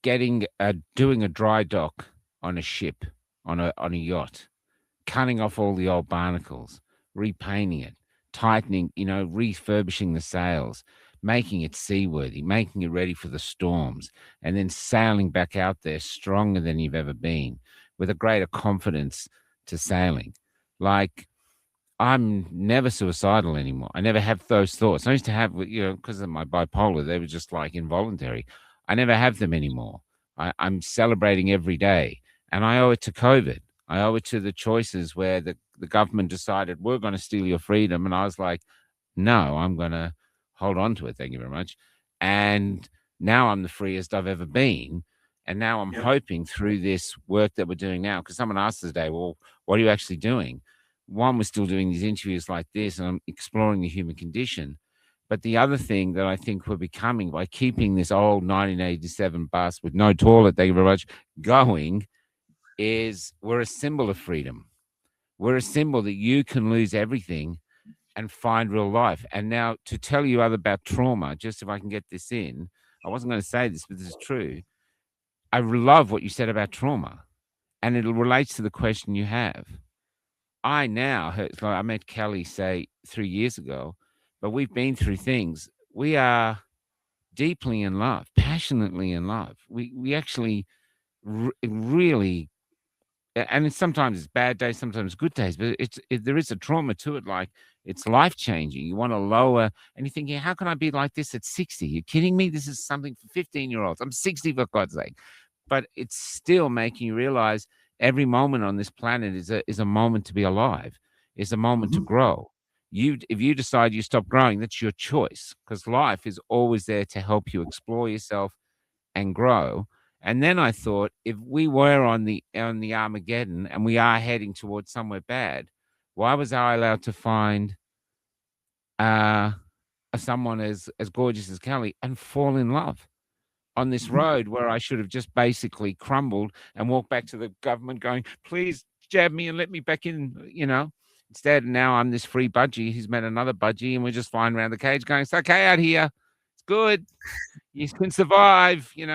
doing a dry dock on a ship, on a yacht, cutting off all the old barnacles, repainting it, tightening, refurbishing the sails, making it seaworthy, making it ready for the storms, and then sailing back out there stronger than you've ever been, with a greater confidence to sailing. Like, I'm never suicidal anymore. I never have those thoughts. I used to have, because of my bipolar, they were just like involuntary. I never have them anymore. I'm celebrating every day, and I owe it to COVID. I owe it to the choices where the government decided, we're going to steal your freedom. And I was like, no, I'm going to hold on to it. Thank you very much. And now I'm the freest I've ever been. And now I'm hoping through this work that we're doing now, because someone asked today, well, what are you actually doing? One, we're still doing these interviews like this, and I'm exploring the human condition. But the other thing that I think we're becoming, by keeping this old 1987 bus with no toilet, thank you very much, going, is we're a symbol of freedom. We're a symbol that you can lose everything and find real life. And now, to tell you about trauma, just if I can get this in, I wasn't going to say this, but this is true. I love what you said about trauma, and it relates to the question you have. I met Kelly, say, 3 years ago, but we've been through things. We are deeply in love, passionately in love. We actually really, and sometimes it's bad days, sometimes good days, but there is a trauma to it. Like, it's life changing. You want to lower, and you're thinking, how can I be like this at 60? You're kidding me? This is something for 15-year-olds. I'm 60, for God's sake. But it's still making you realize every moment on this planet is a moment to be alive, is a moment to grow. if you decide you stop growing, that's your choice, because life is always there to help you explore yourself and grow. And then I thought, if we were on the Armageddon and we are heading towards somewhere bad, why was I allowed to find someone as gorgeous as Kelly and fall in love on this road where I should have just basically crumbled and walked back to the government going, please jab me and let me back in, Instead, now I'm this free budgie. He's met another budgie and we're just flying around the cage going, it's okay out here. It's good. You can survive, You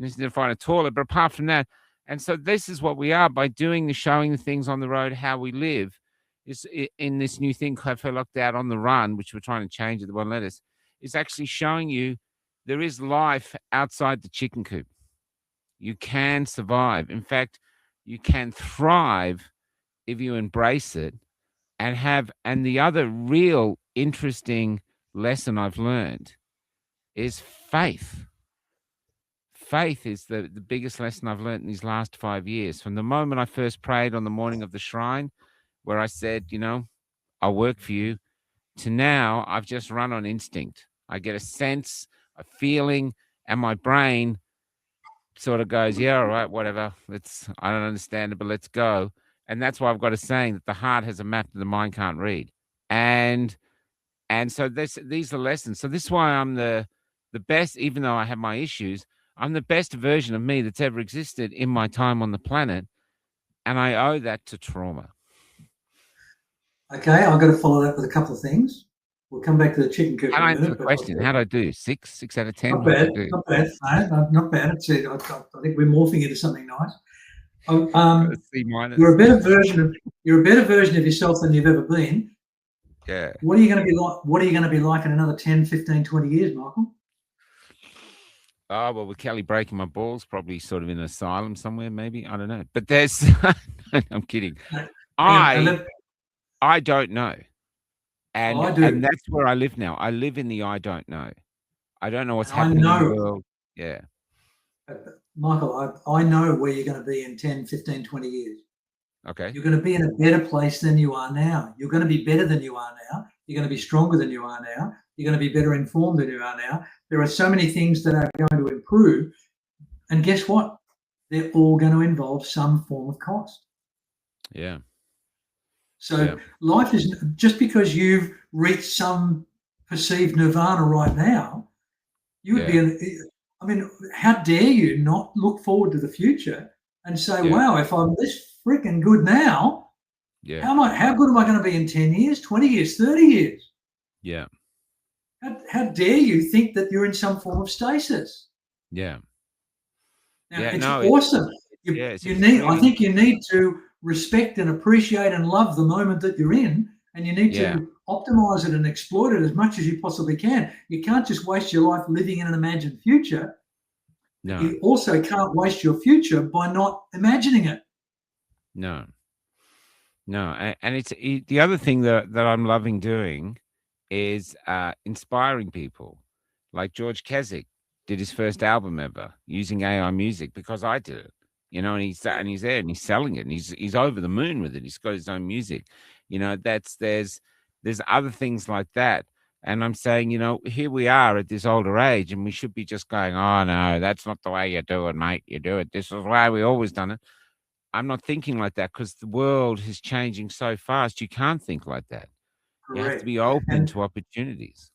just need to find a toilet. But apart from that, and so this is what we are by doing the showing the things on the road, how we live. Is in this new thing, Cafe Locked Out on the Run, which we're trying to change at the One Lettuce, is actually showing you there is life outside the chicken coop. You can survive. In fact, you can thrive if you embrace it and the other real interesting lesson I've learned is faith. Faith is the biggest lesson I've learned in these last 5 years. From the moment I first prayed on the morning of the shrine, where I said, I'll work for you, to now I've just run on instinct. I get a sense, a feeling, and my brain sort of goes, yeah, all right, whatever. I don't understand it, but let's go. And that's why I've got a saying that the heart has a map that the mind can't read. And so these are lessons. So this is why I'm the best, even though I have my issues, I'm the best version of me that's ever existed in my time on the planet. And I owe that to trauma. Okay, I've got to follow that with a couple of things. We'll come back to the chicken coop. Can I answer the question? How do I do? 6 out of 10? Not bad. Not bad. No, not bad. I think we're morphing into something nice. You're a better version of yourself than you've ever been. Yeah. What are you going to be like? What are you going to be like in another 10, 15, 20 years, Michael? Oh, well, with Kelly breaking my balls, probably sort of in an asylum somewhere, maybe. I don't know. But there's I'm kidding. I don't know. And that's where I live now. I live in the I don't know. I don't know what's happening in the world. Yeah. Michael, I know where you're going to be in 10, 15, 20 years. Okay. You're going to be in a better place than you are now. You're going to be better than you are now. You're going to be stronger than you are now. You're going to be better informed than you are now. There are so many things that are going to improve. And guess what? They're all going to involve some form of cost. Yeah. So life is just because you've reached some perceived nirvana right now, you would be how dare you not look forward to the future and say, wow, if I'm this freaking good now, how good am I going to be in 10 years, 20 years, 30 years? Yeah. How dare you think that you're in some form of stasis? Yeah. Now, it's awesome. I think you need to respect and appreciate and love the moment that you're in, and you need to optimize it and exploit it as much as you possibly can. You can't just waste your life living in an imagined future. No. You also can't waste your future by not imagining it. No. And it's the other thing that I'm loving doing is inspiring people. Like George Keswick did his first album ever using AI music because I did it. And he's there and he's selling it and he's over the moon with it. He's got his own music. There's other things like that. And I'm saying, here we are at this older age and we should be just going, oh no, that's not the way you do it, mate. You do it. This is the way we always done it. I'm not thinking like that because the world is changing so fast. You can't think like that. Correct. You have to be open to opportunities.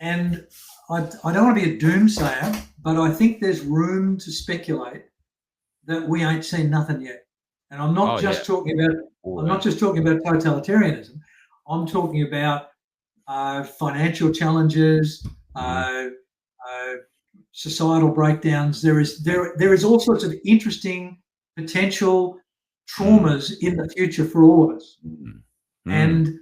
And I don't want to be a doomsayer, but I think there's room to speculate that we ain't seen nothing yet. And I'm not just talking about totalitarianism. I'm talking about financial challenges, societal breakdowns. There is all sorts of interesting potential traumas in the future for all of us. And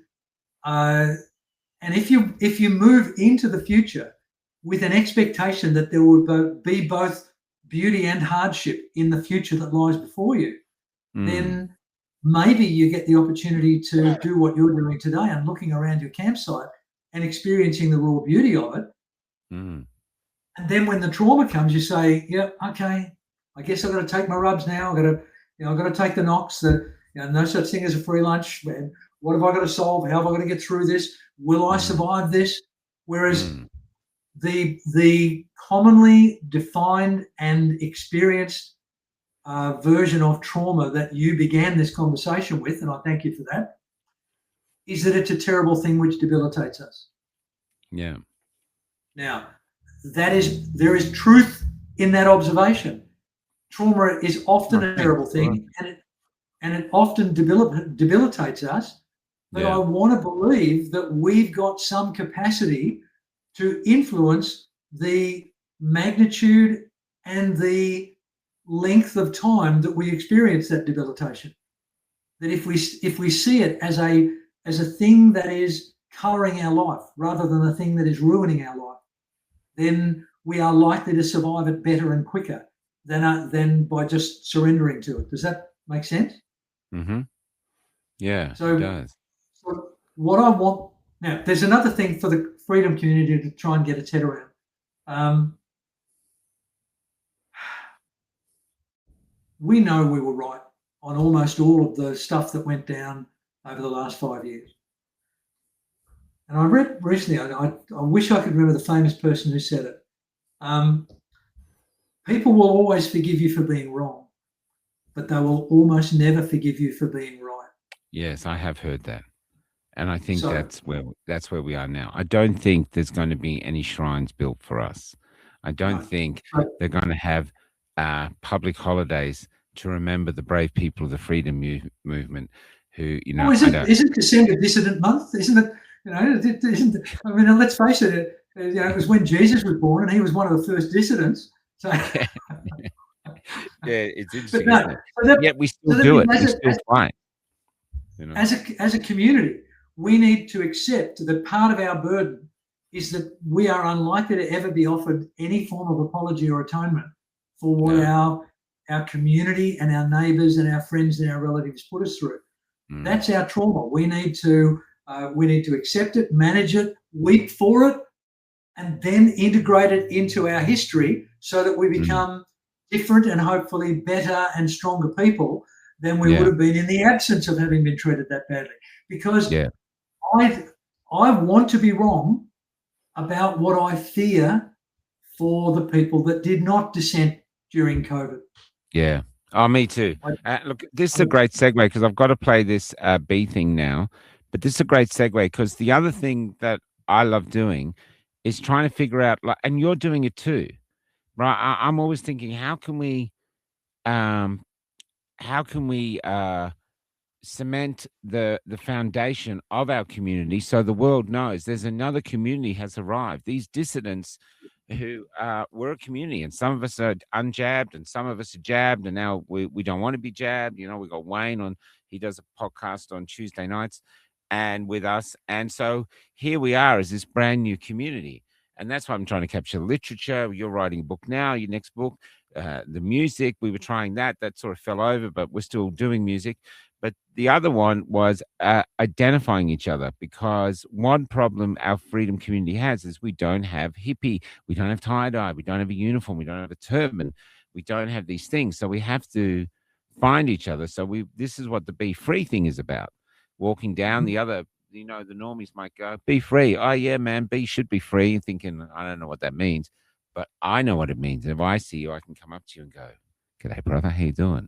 if you move into the future with an expectation that there will be both beauty and hardship in the future that lies before you, then maybe you get the opportunity to do what you're doing today and looking around your campsite and experiencing the raw beauty of it. And then when the trauma comes, you say, okay, I guess I've got to take my rubs now. I've got to take the knocks. No such thing as a free lunch. what have I got to solve? How have I got to get through this? Will I survive this? Whereas the commonly defined and experienced version of trauma that you began this conversation with, and I thank you for that, is that it's a terrible thing which debilitates us. Yeah. Now, there is truth in that observation. Trauma is often a terrible thing, and it often debilitates us. But I want to believe that we've got some capacity to influence the magnitude and the length of time that we experience that debilitation. That if we see it as a thing that is colouring our life rather than a thing that is ruining our life, then we are likely to survive it better and quicker than by just surrendering to it. Does that make sense? Mm-hmm. Yeah, so, it does. So what I want now, there's another thing for the freedom community to try and get its head around. We know we were right on almost all of the stuff that went down over the last 5 years. And I read recently, I wish I could remember the famous person who said it. People will always forgive you for being wrong, but they will almost never forgive you for being right. Yes, I have heard that. And I think that's where we are now. I don't think there's going to be any shrines built for us. I don't think they're going to have public holidays to remember the brave people of the freedom movement who, isn't December Dissident Month? Isn't it? I mean, let's face it, it was when Jesus was born and he was one of the first dissidents. So yeah, it's interesting. Yet we still do it. We still fight. As a community, we need to accept that part of our burden is that we are unlikely to ever be offered any form of apology or atonement for what our community and our neighbours and our friends and our relatives put us through. That's our trauma. We need to accept it, manage it, weep for it, and then integrate it into our history so that we become different and hopefully better and stronger people than we would have been in the absence of having been treated that badly. Because I want to be wrong about what I fear for the people that did not dissent during COVID. Yeah. Oh, me too. Look, this is a great segue because I've got to play this B thing now. But this is a great segue because the other thing that I love doing is trying to figure out, and you're doing it too, right? I'm always thinking, how can we cement the foundation of our community so the world knows there's another community has arrived. These dissidents who we're a community, and some of us are unjabbed and some of us are jabbed, and now we don't want to be jabbed. We got Wayne on, he does a podcast on Tuesday nights and with us, and so here we are as this brand new community. And that's why I'm trying to capture literature. You're writing a book now, your next book, the music, we were trying that sort of fell over, but we're still doing music. But the other one was identifying each other, because one problem our freedom community has is we don't have hippie, we don't have tie-dye, we don't have a uniform, we don't have a turban, we don't have these things. So we have to find each other. So this is what the Be Free thing is about. Walking down the other, the normies might go, be free. Oh yeah, man, should be free. And thinking, I don't know what that means, but I know what it means. And if I see you, I can come up to you and go, g'day, brother, how you doing?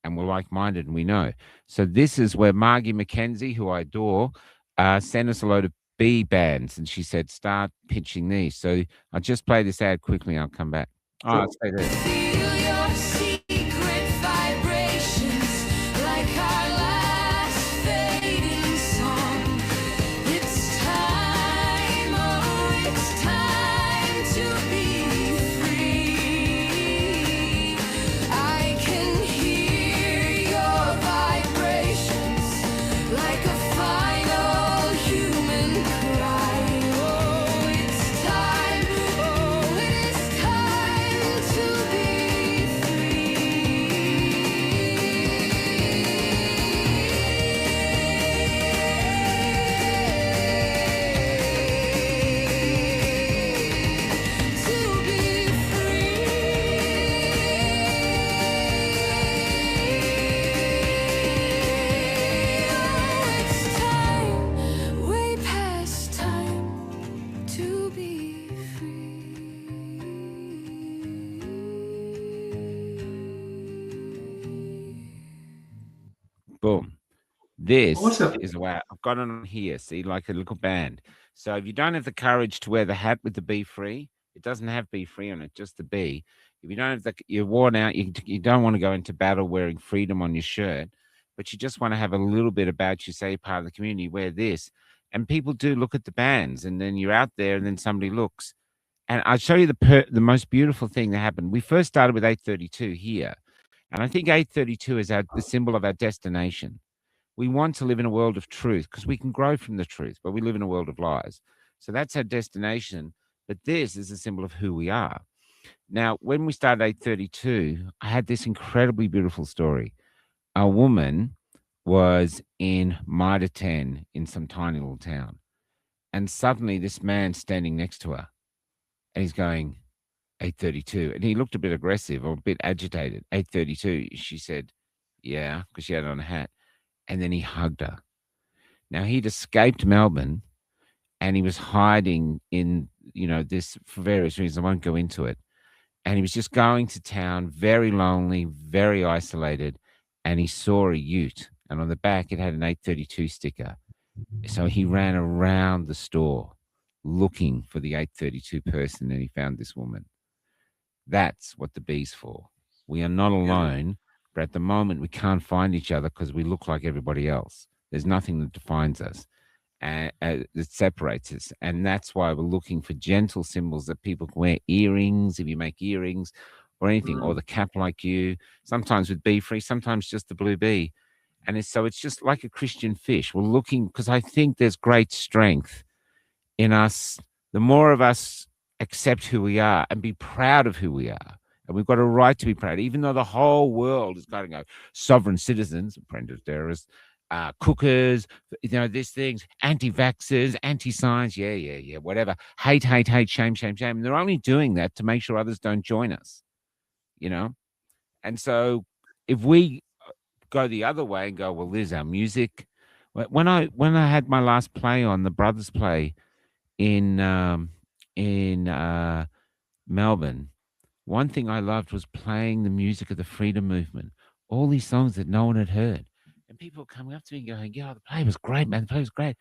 And we're like-minded and we know. So this is where Margie McKenzie, who I adore, sent us a load of B bands. And she said, start pitching these. So I'll just play this ad quickly and I'll come back. Oh, I'll stay there. Feel your secret vibrations like our last fading song. It's time, oh, it's time to be free. I can hear your vibrations like a final human cry. Oh, it's time to be This Awesome. is wow. I've got it on here. See, like a little band. So if you don't have the courage to wear the hat with the Be Free, it doesn't have Be Free on it, just the B. If you don't have the, you're worn out, you don't want to go into battle wearing freedom on your shirt, but you just want to have a little bit about you, say you're part of the community, wear this. And people do look at the bands, and then you're out there, and then somebody looks. And I'll show you the most beautiful thing that happened. We first started with 832 here, and I think 832 is the symbol of our destination. We want to live in a world of truth because we can grow from the truth, but we live in a world of lies. So that's our destination. But this is a symbol of who we are. Now, when we started 832, I had this incredibly beautiful story. A woman was in Mitre 10 in some tiny little town. And suddenly this man standing next to her, and he's going, 832. And he looked a bit aggressive or a bit agitated. 832. She said, yeah, because she had on a hat. And then he hugged her. Now, he'd escaped Melbourne and he was hiding in, this for various reasons. I won't go into it. And he was just going to town, very lonely, very isolated. And he saw a ute. And on the back, it had an 832 sticker. So he ran around the store looking for the 832 person, and he found this woman. That's what the B's for. We are not alone, but at the moment we can't find each other because we look like everybody else. There's nothing that defines us and that separates us. And that's why we're looking for gentle symbols that people can wear. Earrings, if you make earrings or anything, or the cap like you, sometimes with Be Free, sometimes just the blue bee. And it's just like a Christian fish. We're looking, because I think there's great strength in us. The more of us accept who we are and be proud of who we are, and we've got a right to be proud, even though the whole world is going to go sovereign citizens, apprentice terrorists, cookers, these things, anti-vaxxers, anti-science, whatever, hate, shame. And they're only doing that to make sure others don't join us, And so if we go the other way and go, well, there's our music. When I had my last play on, the Brothers play in Melbourne, one thing I loved was playing the music of the freedom movement, all these songs that no one had heard. And people were coming up to me going, yeah, the play was great, man. The play was great.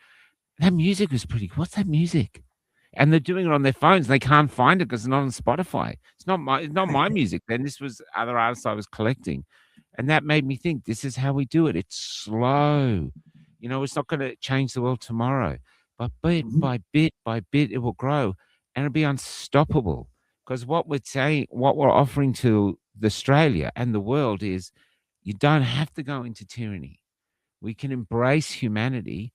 That music was pretty cool. What's that music? And they're doing it on their phones. They can't find it because it's not on Spotify. It's not my music. Then this was other artists I was collecting. And that made me think, this is how we do it. It's slow. It's not going to change the world tomorrow. But bit by bit, it will grow. And it'll be unstoppable. Because what we're offering to Australia and the world is, you don't have to go into tyranny. We can embrace humanity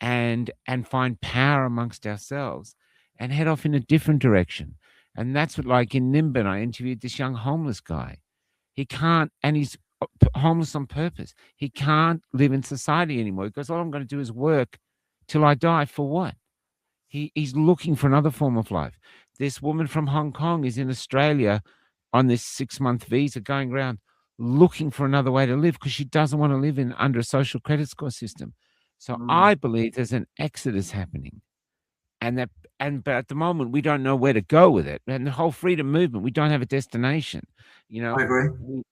and find power amongst ourselves and head off in a different direction. And that's what, like in Nimbin, I interviewed this young homeless guy. He can't, and he's homeless on purpose. He can't live in society anymore because all I'm going to do is work till I die. For what? He's looking for another form of life. This woman from Hong Kong is in Australia on this 6-month visa, going around looking for another way to live because she doesn't want to live under a social credit score system. So I believe there's an exodus happening, but at the moment we don't know where to go with it. And the whole freedom movement, we don't have a destination. I agree.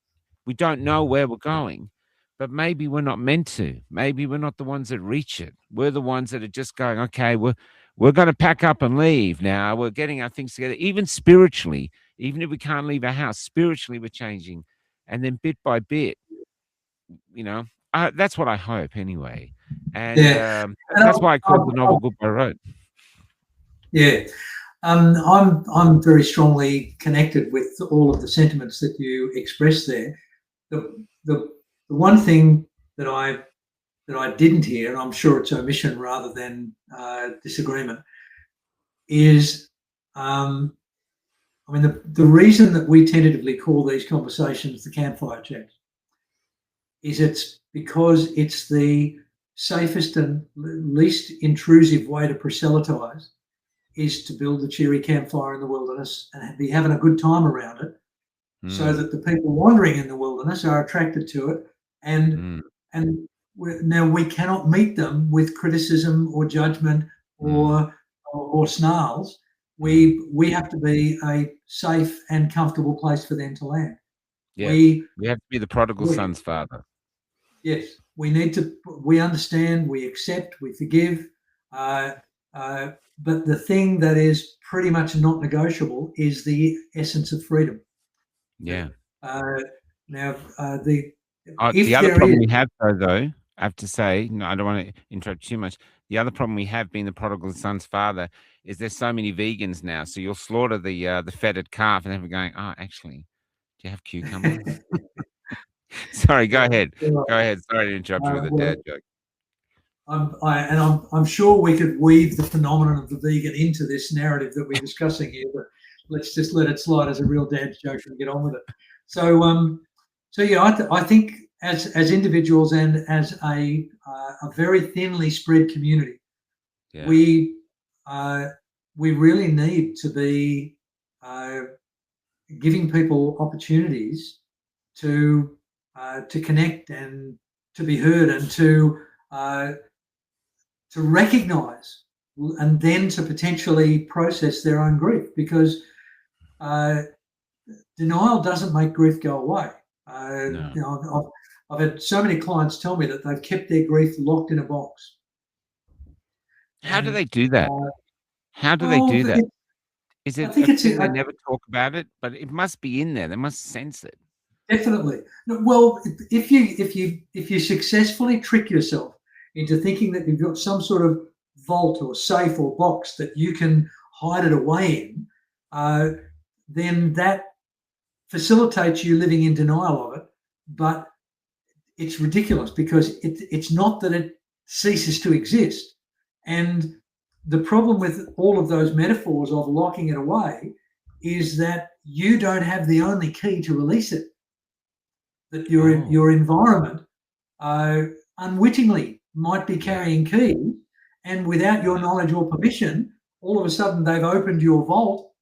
We don't know where we're going, but maybe we're not meant to. Maybe we're not the ones that reach it. We're the ones that are just going, okay, we're going to pack up and leave now. We're getting our things together, even spiritually. Even if we can't leave our house, spiritually we're changing. And then bit by bit, that's what I hope anyway. And that's why I called the novel Goodbye Road. Yeah. I'm very strongly connected with all of the sentiments that you expressed there. The one thing that I didn't hear, and I'm sure it's omission rather than disagreement, is the reason that we tentatively call these conversations the campfire chats is it's because it's the safest and least intrusive way to proselytize is to build a cheery campfire in the wilderness and be having a good time around it, so that the people wandering in the wilderness are attracted to it. And now we cannot meet them with criticism or judgment or snarls. We have to be a safe and comfortable place for them to land. Yeah, we have to be the prodigal son's father. Yes, we understand, we accept, we forgive. But the thing that is pretty much not negotiable is the essence of freedom. Yeah. Now, the other problem we have, though, I have to say, no, I don't want to interrupt too much. The other problem we have, being the prodigal son's father, is there's so many vegans now. So you'll slaughter the fetid calf, and then we're going, oh, actually, do you have cucumber? Sorry, go ahead. Go ahead. Sorry to interrupt you with a dad joke. I'm sure we could weave the phenomenon of the vegan into this narrative that we're discussing here, but let's just let it slide as a real dad joke and get on with it. So yeah, I think as individuals and as a very thinly spread community, we really need to be giving people opportunities to connect and to be heard and to recognise and then to potentially process their own grief, because denial doesn't make grief go away. No. You know, I've had so many clients tell me that they've kept their grief locked in a box. How do they do that? How do they do that? Is it they never talk about it? But it must be in there. They must sense it. Definitely. Well, if you successfully trick yourself into thinking that you've got some sort of vault or safe or box that you can hide it away in, then that facilitates you living in denial of it. But it's ridiculous, because it's not that it ceases to exist. And the problem with all of those metaphors of locking it away is that you don't have the only key to release it. That your environment unwittingly might be carrying keys, and without your knowledge or permission, all of a sudden they've opened your vault.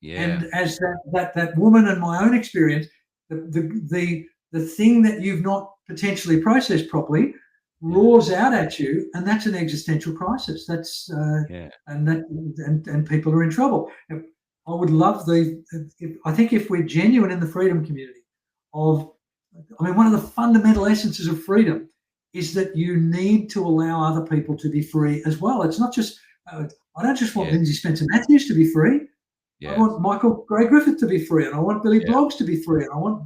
Yeah. And as that woman and my own experience, the thing that you've not potentially processed properly roars out at you, and that's an existential crisis. That's and people are in trouble. I would love I think if we're genuine in the freedom community one of the fundamental essences of freedom is that you need to allow other people to be free as well. It's not just, I don't just want Lindsay Spencer Matthews to be free. I want Michael Gray Griffith to be free, and I want Billy Bloggs to be free, and I want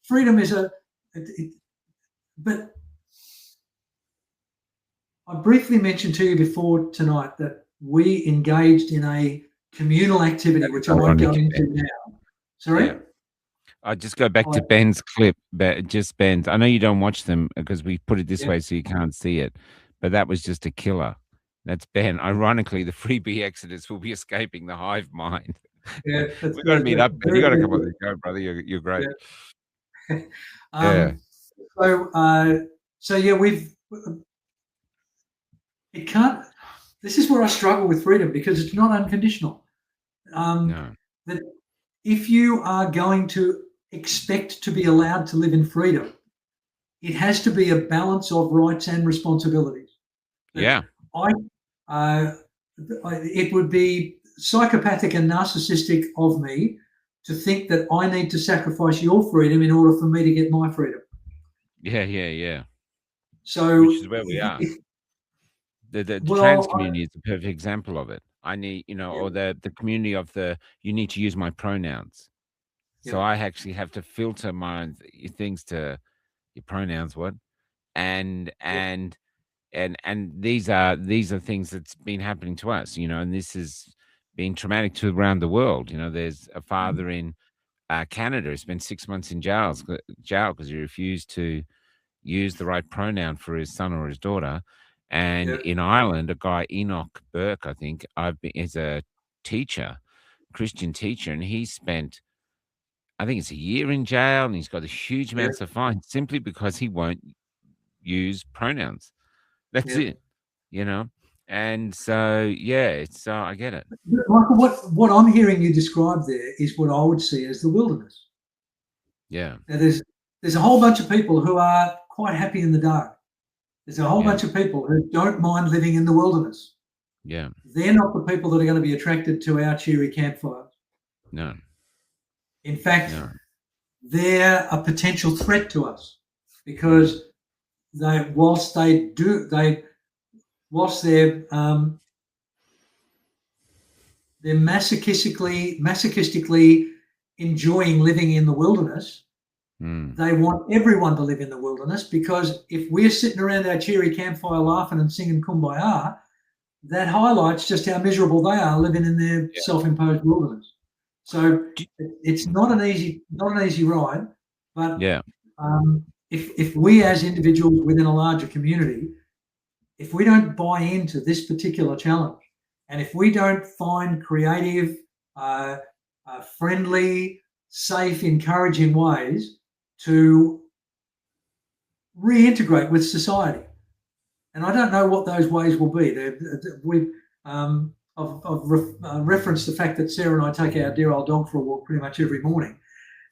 freedom is but I briefly mentioned to you before tonight that we engaged in a communal activity, which I won't go into now. Sorry? Yeah. I'll just go back to Ben's clip, just Ben's. I know you don't watch them because we put it this way so you can't see it, but that was just a killer. That's Ben. Ironically, the freebie exodus will be escaping the hive mind. Yeah, we've got to meet up. You got to come on the show, brother. You're great. Yeah. So it can't. This is where I struggle with freedom, because it's not unconditional. No. That if you are going to expect to be allowed to live in freedom, it has to be a balance of rights and responsibilities. Yeah. It would be psychopathic and narcissistic of me to think that I need to sacrifice your freedom in order for me to get my freedom. Yeah. So, which is where we are. The trans community is a perfect example of it. I need, or the community of you need to use my pronouns. So I actually have to filter my own things to your pronouns, what? And these are things that's been happening to us, and this has been traumatic to around the world. There's a father in Canada who spent 6 months in jail because he refused to use the right pronoun for his son or his daughter. And in Ireland, a guy, Enoch Burke, I think, is a teacher, Christian teacher, and he spent, I think it's a year in jail, and he's got a huge amounts of fines simply because he won't use pronouns. That's it, And so, it's I get it. Michael, what I'm hearing you describe there is what I would see as the wilderness. Yeah. Now, there's a whole bunch of people who are quite happy in the dark. There's a whole bunch of people who don't mind living in the wilderness. Yeah. They're not the people that are going to be attracted to our cheery campfires. No. In fact, they're a potential threat to us, because whilst they're masochistically enjoying living in the wilderness, they want everyone to live in the wilderness, because if we're sitting around our cheery campfire laughing and singing Kumbaya, that highlights just how miserable they are living in their self-imposed wilderness. So it's not an easy ride, but if we as individuals within a larger community, if we don't buy into this particular challenge, and if we don't find creative, friendly, safe, encouraging ways to reintegrate with society, and I don't know what those ways will be. I've referenced the fact that Sarah and I take our dear old dog for a walk pretty much every morning,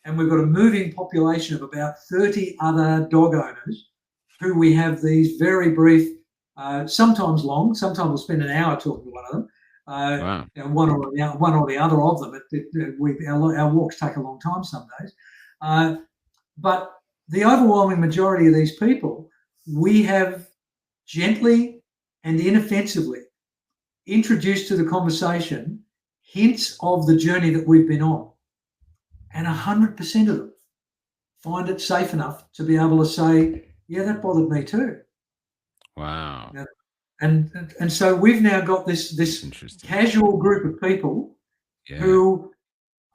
and we've got a moving population of about 30 other dog owners who we have these very brief, sometimes long, sometimes we'll spend an hour talking to one of them. Wow. One or the other of them. Our walks take a long time some days. But the overwhelming majority of these people, we have gently and inoffensively introduced to the conversation hints of the journey that we've been on. And 100% of them find it safe enough to be able to say, yeah, that bothered me too. Wow. And so we've now got this casual group of people who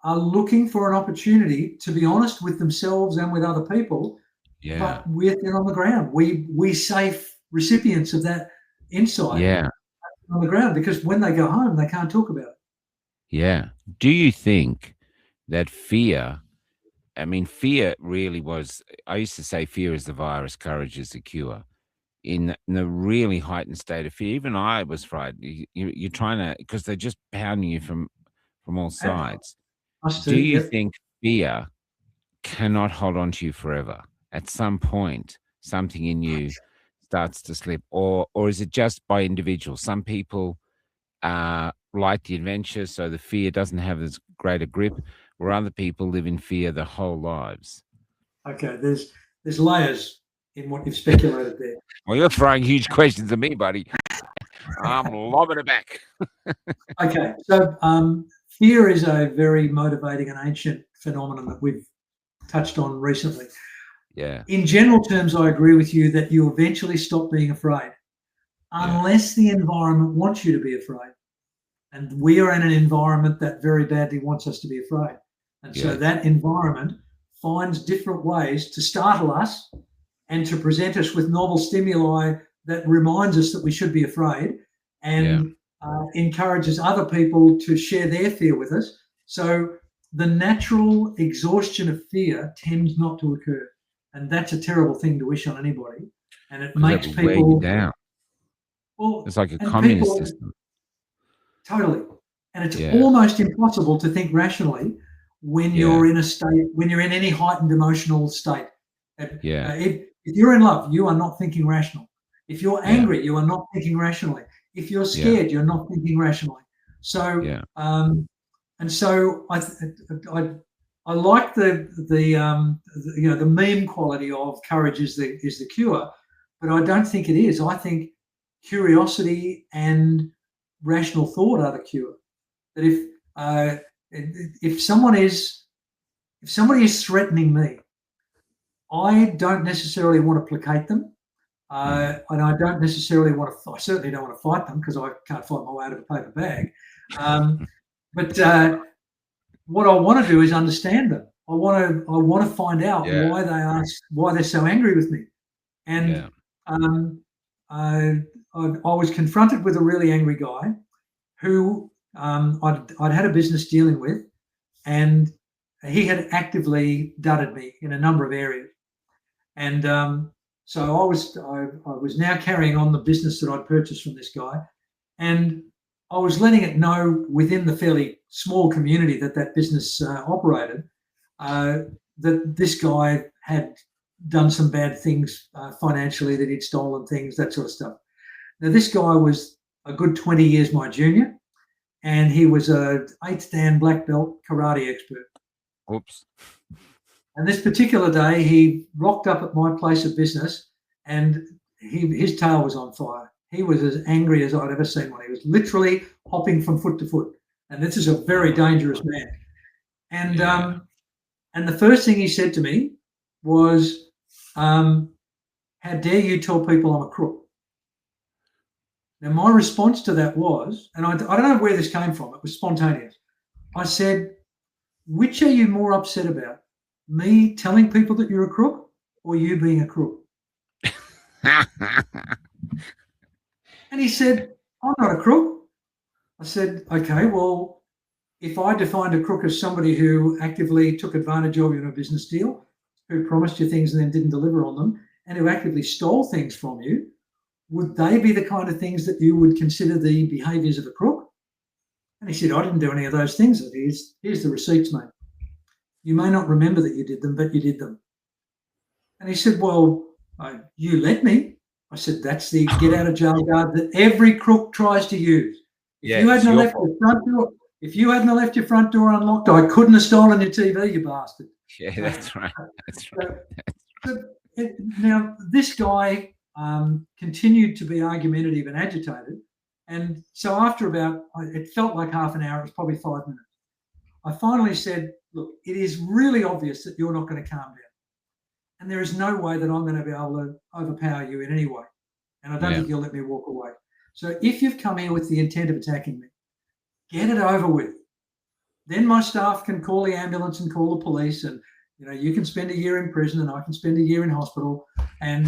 are looking for an opportunity to be honest with themselves and with other people. Yeah. But we're thin on the ground. We safe recipients of that insight on the ground, because when they go home, they can't talk about it. Yeah. Do you think that fear really was, I used to say fear is the virus, courage is the cure. In the really heightened state of fear, even I was frightened. You're trying to, because they're just pounding you from all sides. Do you think fear cannot hold on to you forever? At some point, something in you starts to slip, or is it just by individuals? Some people like the adventure, so the fear doesn't have as great a grip, where other people live in fear their whole lives. Okay, there's layers in what you've speculated there. Well, you're throwing huge questions at me, buddy. I'm lobbing it back. Okay, so fear is a very motivating and ancient phenomenon that we've touched on recently. Yeah. In general terms, I agree with you that you eventually stop being afraid, unless the environment wants you to be afraid. And we are in an environment that very badly wants us to be afraid. And so that environment finds different ways to startle us and to present us with novel stimuli that reminds us that we should be afraid, and encourages other people to share their fear with us. So the natural exhaustion of fear tends not to occur. And that's a terrible thing to wish on anybody. And it makes people weigh you down. Well, it's like a communist system. Totally. And it's almost impossible to think rationally when you're in a state, when you're in any heightened emotional state. If you're in love, you are not thinking rational. If you're angry, you are not thinking rationally. If you're scared, you're not thinking rationally. So, and so I like the meme quality of courage is the cure, but I don't think it is. I think curiosity and rational thought are the cure. That if somebody is threatening me, I don't necessarily want to placate them, and I don't necessarily want to. I certainly don't want to fight them, because I can't fight my way out of a paper bag. But what I want to do is understand them. I want to find out why they're so angry with me. And I was confronted with a really angry guy who I'd had a business dealing with, and he had actively dudded me in a number of areas. And so I was now carrying on the business that I'd purchased from this guy, and I was letting it know within the fairly small community that business operated, that this guy had done some bad things financially, that he'd stolen things, that sort of stuff. Now, this guy was a good 20 years my junior, and he was a 8th Dan black belt karate expert. Oops. And this particular day, he rocked up at my place of business and his tail was on fire. He was as angry as I'd ever seen one. He was literally hopping from foot to foot. And this is a very dangerous man. And and the first thing he said to me was, how dare you tell people I'm a crook? Now, my response to that was, and I don't know where this came from, it was spontaneous. I said, which are you more upset about? Me telling people that you're a crook or you being a crook? And he said, I'm not a crook. I said, okay, well, if I defined a crook as somebody who actively took advantage of you in a business deal, who promised you things and then didn't deliver on them, and who actively stole things from you, would they be the kind of things that you would consider the behaviours of a crook? And he said, I didn't do any of those things. Here's the receipts, mate. You may not remember that you did them, but you did them. And he said, well, you let me. I said, that's the get out of jail card that every crook tries to use. If you hadn't left your front door unlocked, I couldn't have stolen your TV, you bastard. Yeah, that's right. That's right. Now, this guy continued to be argumentative and agitated. And so after it felt like half an hour, it was probably 5 minutes. I finally said, look, it is really obvious that you're not going to calm down. And there is no way that I'm going to be able to overpower you in any way. And I don't think you'll let me walk away. So if you've come here with the intent of attacking me, get it over with. Then my staff can call the ambulance and call the police, and you can spend a year in prison and I can spend a year in hospital, and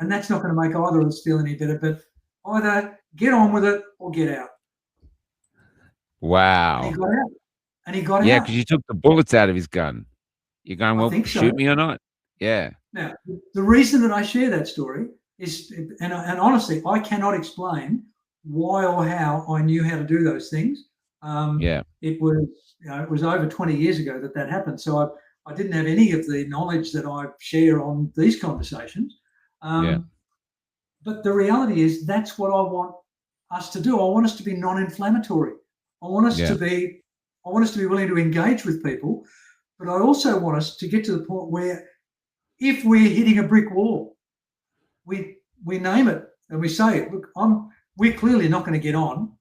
that's not going to make either of us feel any better. But either get on with it or get out. Wow. And he got out. Yeah, because you took the bullets out of his gun. You're going, well, shoot me or not? Yeah. Now, the reason that I share that story is, and honestly, I cannot explain why or how I knew how to do those things. It was over 20 years ago that happened. So I didn't have any of the knowledge that I share on these conversations. But the reality is that's what I want us to do. I want us to be non-inflammatory. I want us to be willing to engage with people, but I also want us to get to the point where if we're hitting a brick wall, we name it and we say, look, we're clearly not going to get on.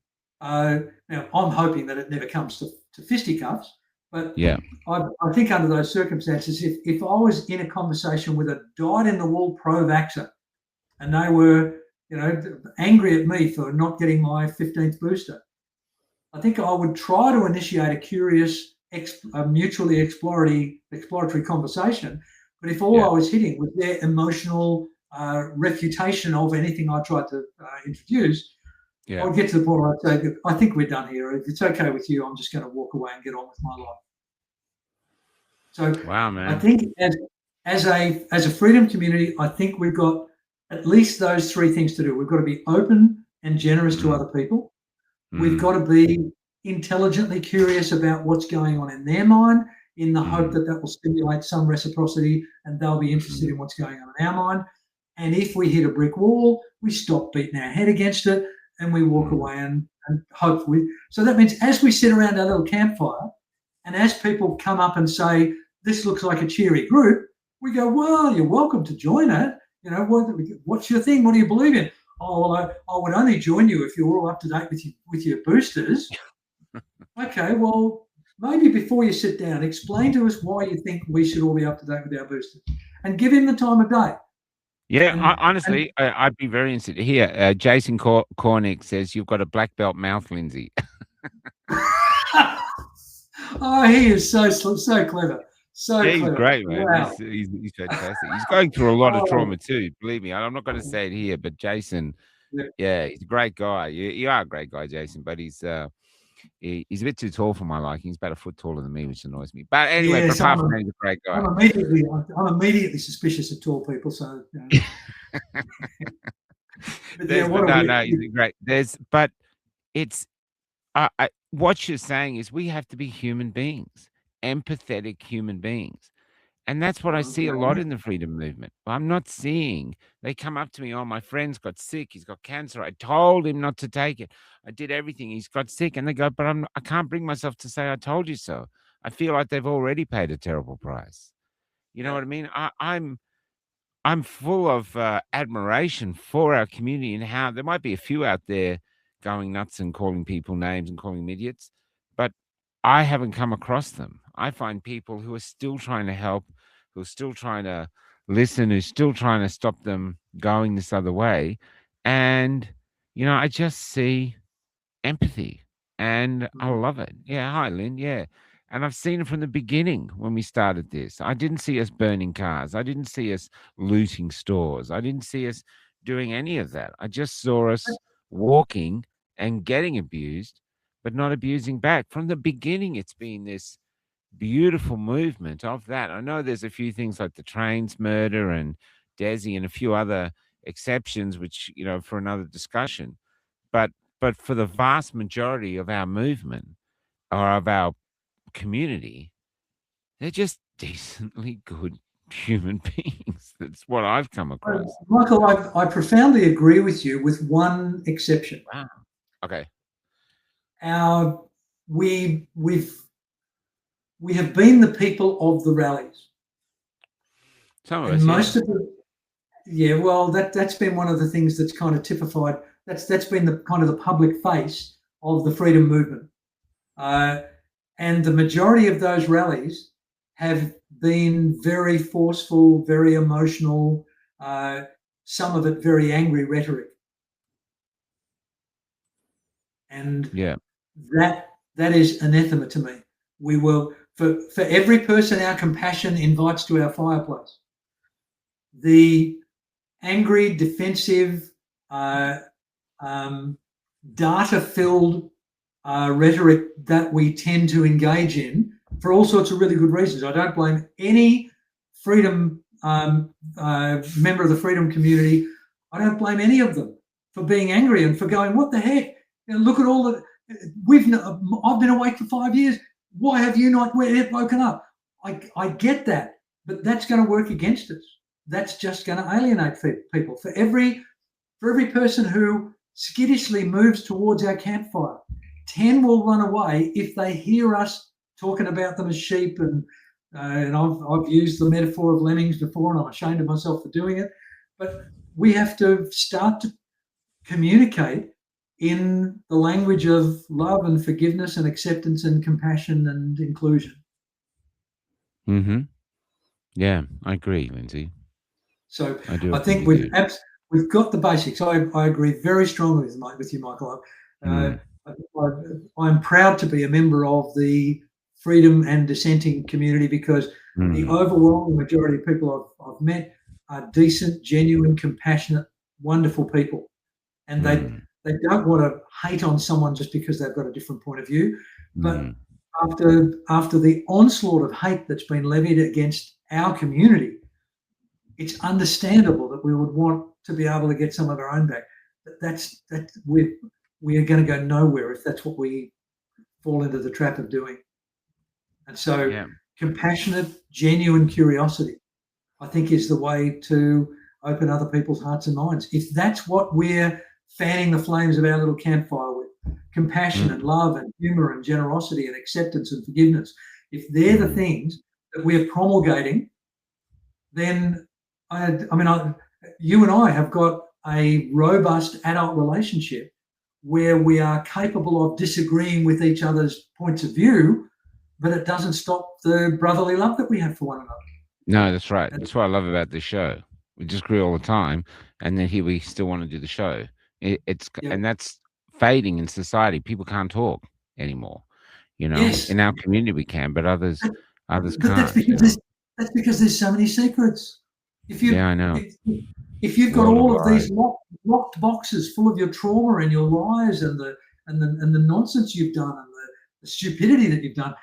Now, I'm hoping that it never comes to fisticuffs, but I think under those circumstances, if I was in a conversation with a dyed-in-the-wool pro-vaxxer and they were, angry at me for not getting my 15th booster, I think I would try to initiate a curious, mutually exploratory conversation. But if all I was hitting was their emotional refutation of anything I tried to introduce, I'd get to the point where I'd say, I think we're done here. If it's okay with you, I'm just going to walk away and get on with my life. So wow, man. I think as a freedom community, I think we've got at least those three things to do. We've got to be open and generous to other people. We've got to be intelligently curious about what's going on in their mind, in the hope that will stimulate some reciprocity and they'll be interested in what's going on in our mind. And if we hit a brick wall, we stop beating our head against it and we walk away and hopefully. So that means as we sit around our little campfire and as people come up and say, this looks like a cheery group, we go, well, you're welcome to join it. What's your thing? What do you believe in? Oh, well, I would only join you if you're all up to date with your boosters. Okay, well, maybe before you sit down, explain to us why you think we should all be up to date with our boosters and give him the time of day. Yeah, honestly, I'd be very interested to hear. Jason Cornick says you've got a black belt mouth, Lindsay. Oh, he is so clever. So he's clever. Great, man. Wow. He's fantastic. He's going through a lot of trauma too. Believe me, I'm not going to say it here, but Jason, he's a great guy. You are a great guy, Jason, but he's a bit too tall for my liking. He's about a foot taller than me, which annoys me. But anyway, apart from that, he's a great guy. I'm immediately suspicious of tall people. So, he's great. What you're saying is we have to be human beings, empathetic human beings. And that's what I see a lot in the freedom movement. I'm not seeing, they come up to me, oh, my friend's got sick. He's got cancer. I told him not to take it. I did everything. He's got sick. And they go, but I can't bring myself to say I told you so. I feel like they've already paid a terrible price. You know what I mean? I'm full of admiration for our community and how there might be a few out there going nuts and calling people names and calling them idiots, but I haven't come across them. I find people who are still trying to help, who are still trying to listen, who's still trying to stop them going this other way. And, I just see empathy and I love it. Yeah. Hi, Lynn. Yeah. And I've seen it from the beginning when we started this. I didn't see us burning cars. I didn't see us looting stores. I didn't see us doing any of that. I just saw us walking and getting abused, but not abusing back. From the beginning, it's been this beautiful movement of that. I know there's a few things like the trains murder and Desi and a few other exceptions, which, for another discussion. But for the vast majority of our movement or of our community, they're just decently good human beings. That's what I've come across. Michael, I profoundly agree with you with one exception. Wow. Okay. We have been the people of the rallies. Some of and us, most yeah. of the well, that's been one of the things that's kind of typified. That's been the kind of the public face of the freedom movement. And the majority of those rallies have been very forceful, very emotional, some of it very angry rhetoric. And yeah, that is anathema to me. We will, for every person our compassion invites to our fireplace, the angry, defensive, data-filled rhetoric that we tend to engage in for all sorts of really good reasons. I don't blame any freedom member of the freedom community. I don't blame any of them for being angry and for going, what the heck? Look at all the, I've been awake for 5 years. Why have you not woken up? I get that, but that's going to work against us. That's just going to alienate people. For every person who skittishly moves towards our campfire, 10 will run away if they hear us talking about them as sheep. And I've used the metaphor of lemmings before, and I'm ashamed of myself for doing it. But we have to start to communicate in the language of love and forgiveness and acceptance and compassion and inclusion. Mm-hmm. Yeah, I agree, Lindsay. So I think we've got the basics. I agree very strongly with you, Michael. I'm proud to be a member of the freedom and dissenting community because the overwhelming majority of people I've met are decent, genuine, compassionate, wonderful people. And they don't want to hate on someone just because they've got a different point of view. But after the onslaught of hate that's been levied against our community, it's understandable that we would want to be able to get some of our own back. But we are going to go nowhere if that's what we fall into the trap of doing. And so compassionate, genuine curiosity, I think, is the way to open other people's hearts and minds. If that's what we're fanning the flames of our little campfire with, compassion and love and humor and generosity and acceptance and forgiveness, if they're the things that we're promulgating, then you and I have got a robust adult relationship where we are capable of disagreeing with each other's points of view, but it doesn't stop the brotherly love that we have for one another. No, that's right. That's what I love about this show. We disagree all the time, and then here we still want to do the show. And that's fading in society. People can't talk anymore. Yes. In our community we can, but others can't. That's because there's so many secrets. I know. If you've got all of these locked boxes full of your trauma and your lies and the nonsense you've done and the stupidity that you've done,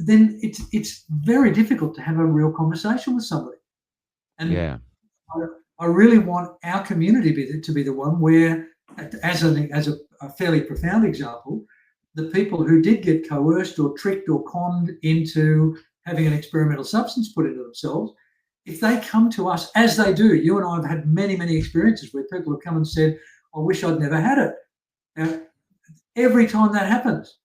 then it's very difficult to have a real conversation with somebody. And I really want our community to be the one where, as a fairly profound example, the people who did get coerced or tricked or conned into having an experimental substance put into themselves, if they come to us, as they do, you and I have had many, many experiences where people have come and said, I wish I'd never had it. Now, every time that happens,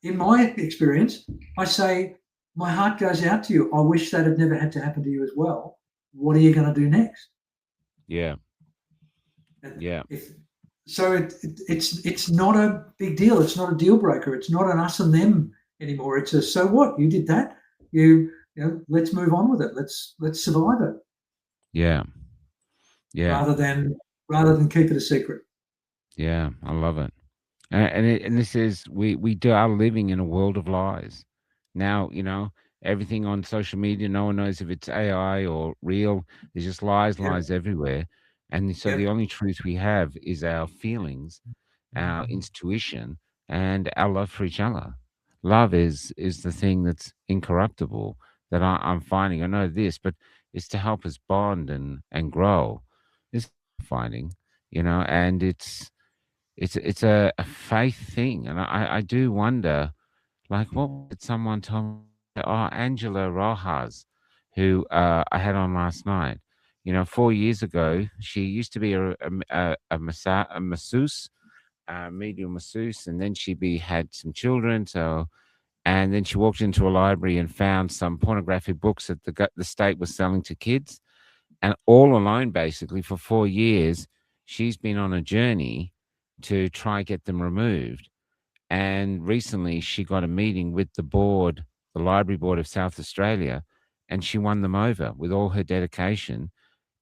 in my experience, I say, my heart goes out to you. I wish that had never had to happen to you as well. what are you going to do next? Yeah. And Yeah. it's not a big deal. It's not a deal breaker. It's not an us and them anymore. It's a so what? You did that. You know, let's move on with it. Let's survive it. Yeah. Yeah. Rather than keep it a secret. Yeah. I love it. And this is we are living in a world of lies. Now, everything on social media, no one knows if it's AI or real. There's just lies, Yep. lies everywhere. And so the Yep. only truth we have is our feelings, our intuition, and our love for each other. Love is the thing that's incorruptible that I'm finding. I know this, but it's to help us bond and grow. This I'm finding, and it's a faith thing, and I do wonder, like, what did someone tell me? Oh, Angela Rojas, who I had on last night. 4 years ago, she used to be a masseuse, medial masseuse, and then had some children. So, and then she walked into a library and found some pornographic books that the state was selling to kids, and all alone, basically, for 4 years, she's been on a journey to try get them removed. And recently, she got a meeting with the Library Board of South Australia, and she won them over with all her dedication.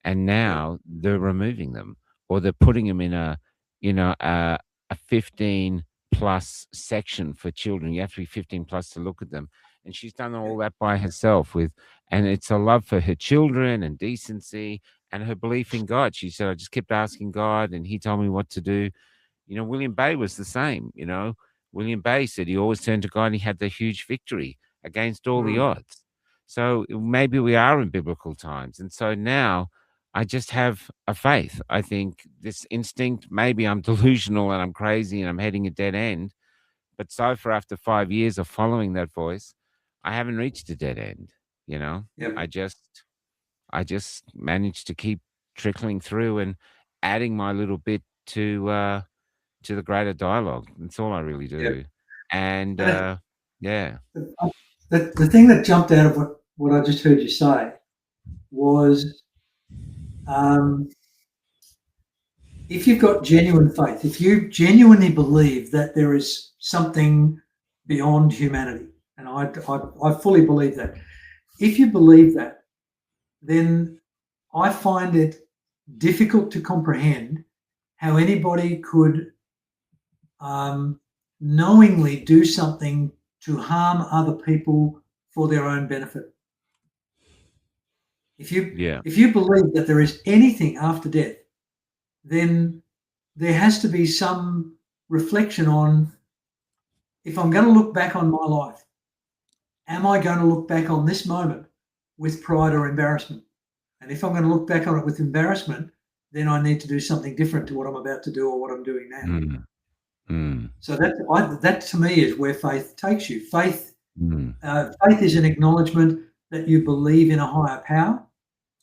And now they're removing them, or they're putting them in a 15 plus section for children. You have to be 15 plus to look at them. And she's done all that by herself and it's a love for her children and decency and her belief in God. She said, I just kept asking God and he told me what to do. William Bay was the same. William Bay said he always turned to God and he had the huge victory against all the odds. So maybe we are in biblical times. And so now I just have a faith. I think this instinct, maybe I'm delusional and I'm crazy and I'm heading a dead end. But so far, after 5 years of following that voice, I haven't reached a dead end. Yep. I just managed to keep trickling through and adding my little bit to the greater dialogue. That's all I really do. Yep. And yeah. The thing that jumped out of what I just heard you say was, if you've got genuine faith, if you genuinely believe that there is something beyond humanity, and I fully believe that, if you believe that, then I find it difficult to comprehend how anybody could knowingly do something to harm other people for their own benefit. If you believe that there is anything after death, then there has to be some reflection on, if I'm going to look back on my life, am I going to look back on this moment with pride or embarrassment? And if I'm going to look back on it with embarrassment, then I need to do something different to what I'm about to do or what I'm doing now. So that to me is where faith takes you. Faith is an acknowledgement that you believe in a higher power.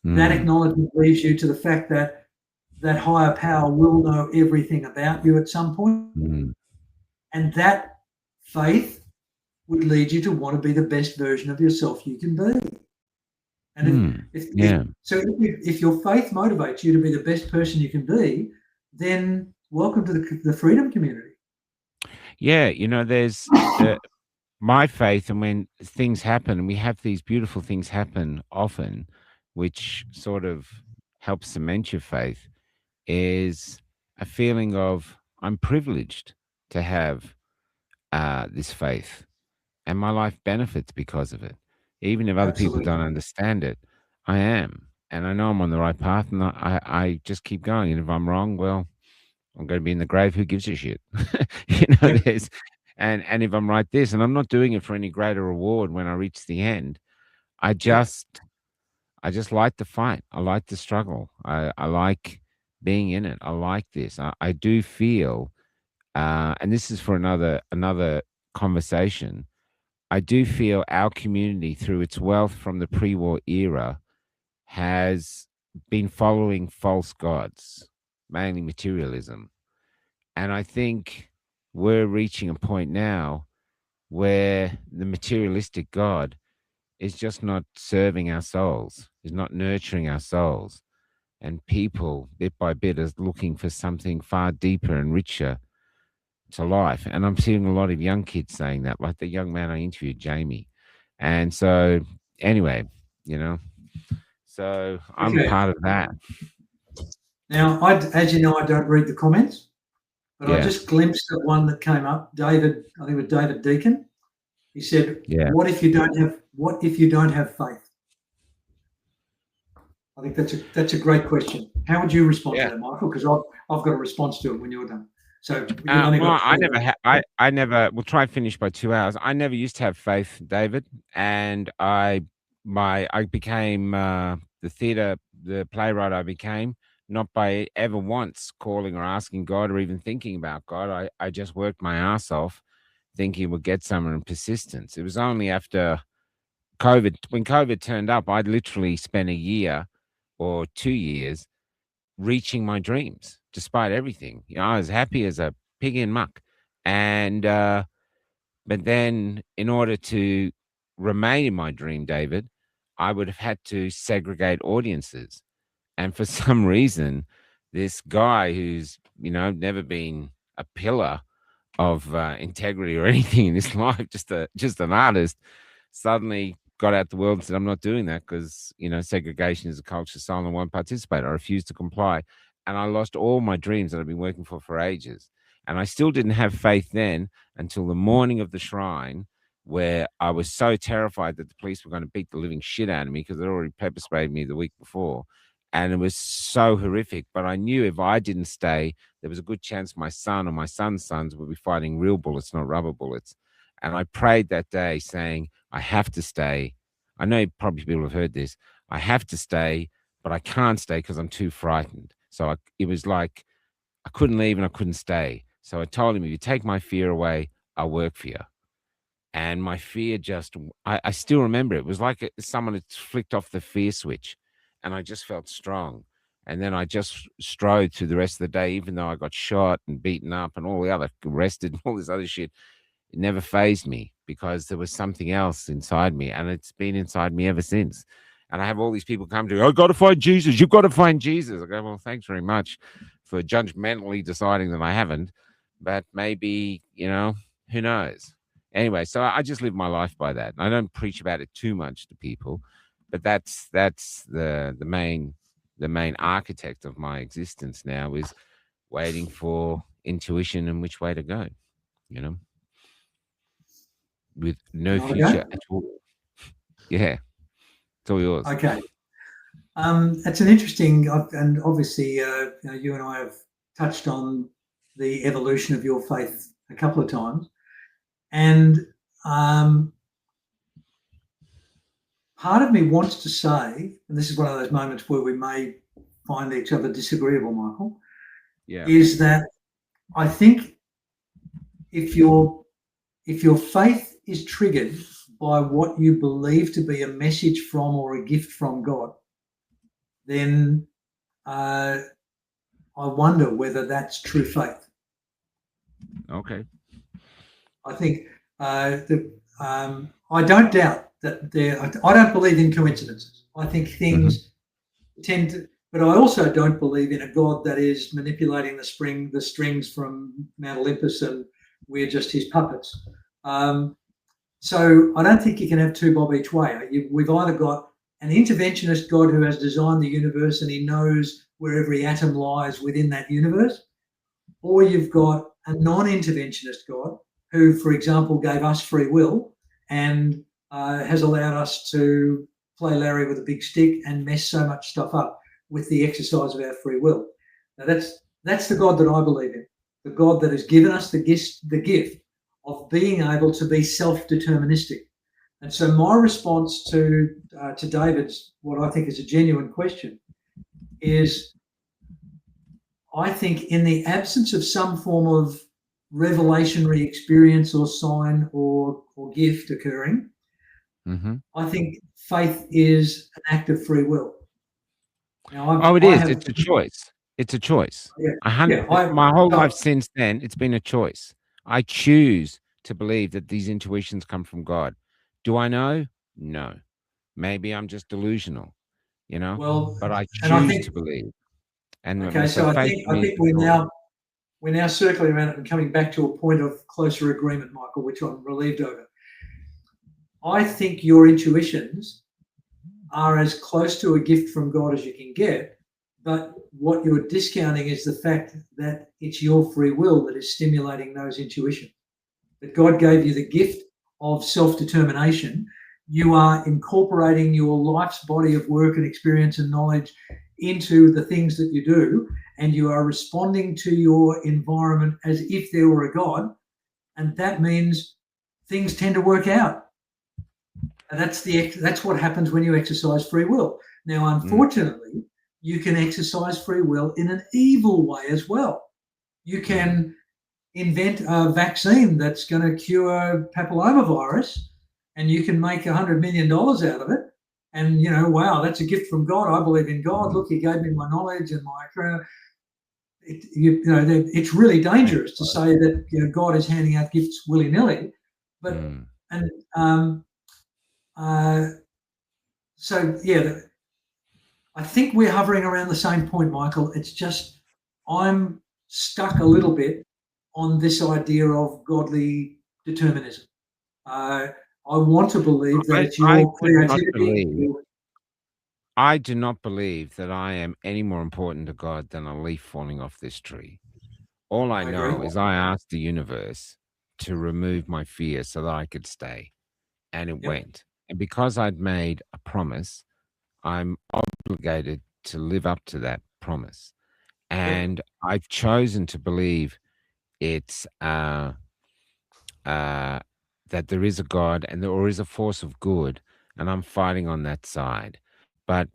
That acknowledgement leads you to the fact that that higher power will know everything about you at some point. And that faith would lead you to want to be the best version of yourself you can be. And if your faith motivates you to be the best person you can be, then welcome to the freedom community. Yeah, there's my faith, and when things happen, and we have these beautiful things happen often, which sort of helps cement your faith, is a feeling of I'm privileged to have this faith, and my life benefits because of it. Even if other people don't understand it, I am, and I know I'm on the right path, and I just keep going. And if I'm wrong, well, I'm going to be in the grave. Who gives a shit? There's, and if I'm right, this, and I'm not doing it for any greater reward when I reach the end. I just like the fight. I like the struggle. I like being in it. I like this. I do feel, and this is for another conversation. I do feel our community, through its wealth from the pre-war era, has been following false gods, mainly materialism. And I think we're reaching a point now where the materialistic God is just not serving our souls, is not nurturing our souls. And people, bit by bit, are looking for something far deeper and richer to life. And I'm seeing a lot of young kids saying that, like the young man I interviewed, Jamie. And so, anyway, so I'm Okay. part of that. Now, as you know, I don't read the comments, but I just glimpsed at one that came up. David, I think it was David Deacon. He said, "What if you don't have faith?" I think that's a great question. How would you respond to that, Michael? Because I've got a response to it when you're done. So I never. We'll try and finish by 2 hours. I never used to have faith, David, and I became the playwright I became, not by ever once calling or asking God or even thinking about God. I just worked my ass off, thinking we'd get somewhere, and persistence. It was only after COVID, when COVID turned up, I'd literally spent a year or 2 years reaching my dreams, despite everything. I was happy as a pig in muck. And, but then in order to remain in my dream, David, I would have had to segregate audiences. And for some reason, this guy who's, never been a pillar of integrity or anything in his life, just an artist, suddenly got out the world and said, I'm not doing that because, segregation is a culture, so I won't participate. I refused to comply. And I lost all my dreams that I've been working for ages. And I still didn't have faith then until the morning of the shrine, where I was so terrified that the police were going to beat the living shit out of me because they'd already pepper sprayed me the week before. And it was so horrific. But I knew if I didn't stay, there was a good chance my son or my son's sons would be fighting real bullets, not rubber bullets. And I prayed that day saying, I have to stay. I know probably people have heard this. I have to stay, but I can't stay because I'm too frightened. So it was like I couldn't leave and I couldn't stay. So I told him, if you take my fear away, I'll work for you. And my fear I still remember it. It was like someone had flicked off the fear switch and I just felt strong. And then I just strode through the rest of the day, even though I got shot and beaten up and all the other arrested and all this other shit. It never fazed me because there was something else inside me, and it's been inside me ever since. And I have all these people come to me, I've got to find Jesus. You've got to find Jesus. I go, well, thanks very much for judgmentally deciding that I haven't, but maybe, who knows? Anyway, so I just live my life by that. I don't preach about it too much to people, but that's the main architect of my existence now, is waiting for intuition and which way to go, with no future at all. Yeah, it's all yours. Okay. It's an interesting, and obviously, you and I have touched on the evolution of your faith a couple of times. And part of me wants to say, and this is one of those moments where we may find each other disagreeable, Michael, is that I think if your faith is triggered by what you believe to be a message from or a gift from God, then I wonder whether that's true faith. Okay. I think I don't doubt that I don't believe in coincidences. I think things tend to, but I also don't believe in a God that is manipulating the strings from Mount Olympus and we're just his puppets. So I don't think you can have two bob each way. We've either got an interventionist God who has designed the universe and he knows where every atom lies within that universe, or you've got a non-interventionist God who, for example, gave us free will and has allowed us to play Larry with a big stick and mess so much stuff up with the exercise of our free will. Now that's the God that I believe in, the God that has given us the gift of being able to be self-deterministic. And so my response to David's, what I think is a genuine question, is I think in the absence of some form of revelationary experience or sign or gift occurring, I think faith is an act of free will. Now, It's a choice. It's a choice. Yeah, my whole life since then, it's been a choice. I choose to believe that these intuitions come from God. Do I know? No. Maybe I'm just delusional, Well, but I and I choose think to believe. And okay, so so I faith think to me is we're now circling around it and coming back to a point of closer agreement, Michael, which I'm relieved over. I think your intuitions are as close to a gift from God as you can get, but what you're discounting is the fact that it's your free will that is stimulating those intuitions. That God gave you the gift of self-determination. You are incorporating your life's body of work and experience and knowledge into the things that you do, and you are responding to your environment as if there were a God, and that means things tend to work out. And that's what happens when you exercise free will. Now, unfortunately, you can exercise free will in an evil way as well. You can invent a vaccine that's going to cure papillomavirus, and you can make $100 million out of it. And, wow, that's a gift from God. I believe in God. Look, he gave me my knowledge and my... it's really dangerous to say that God is handing out gifts willy-nilly. But, I think we're hovering around the same point, Michael. It's just I'm stuck a little bit on this idea of godly determinism. I want to believe that it's your creativity. I do not believe that I am any more important to God than a leaf falling off this tree. All I know is I asked the universe to remove my fear so that I could stay, and it went. And because I'd made a promise, I'm obligated to live up to that promise. And I've chosen to believe it's that there is a God and there is a force of good, and I'm fighting on that side. But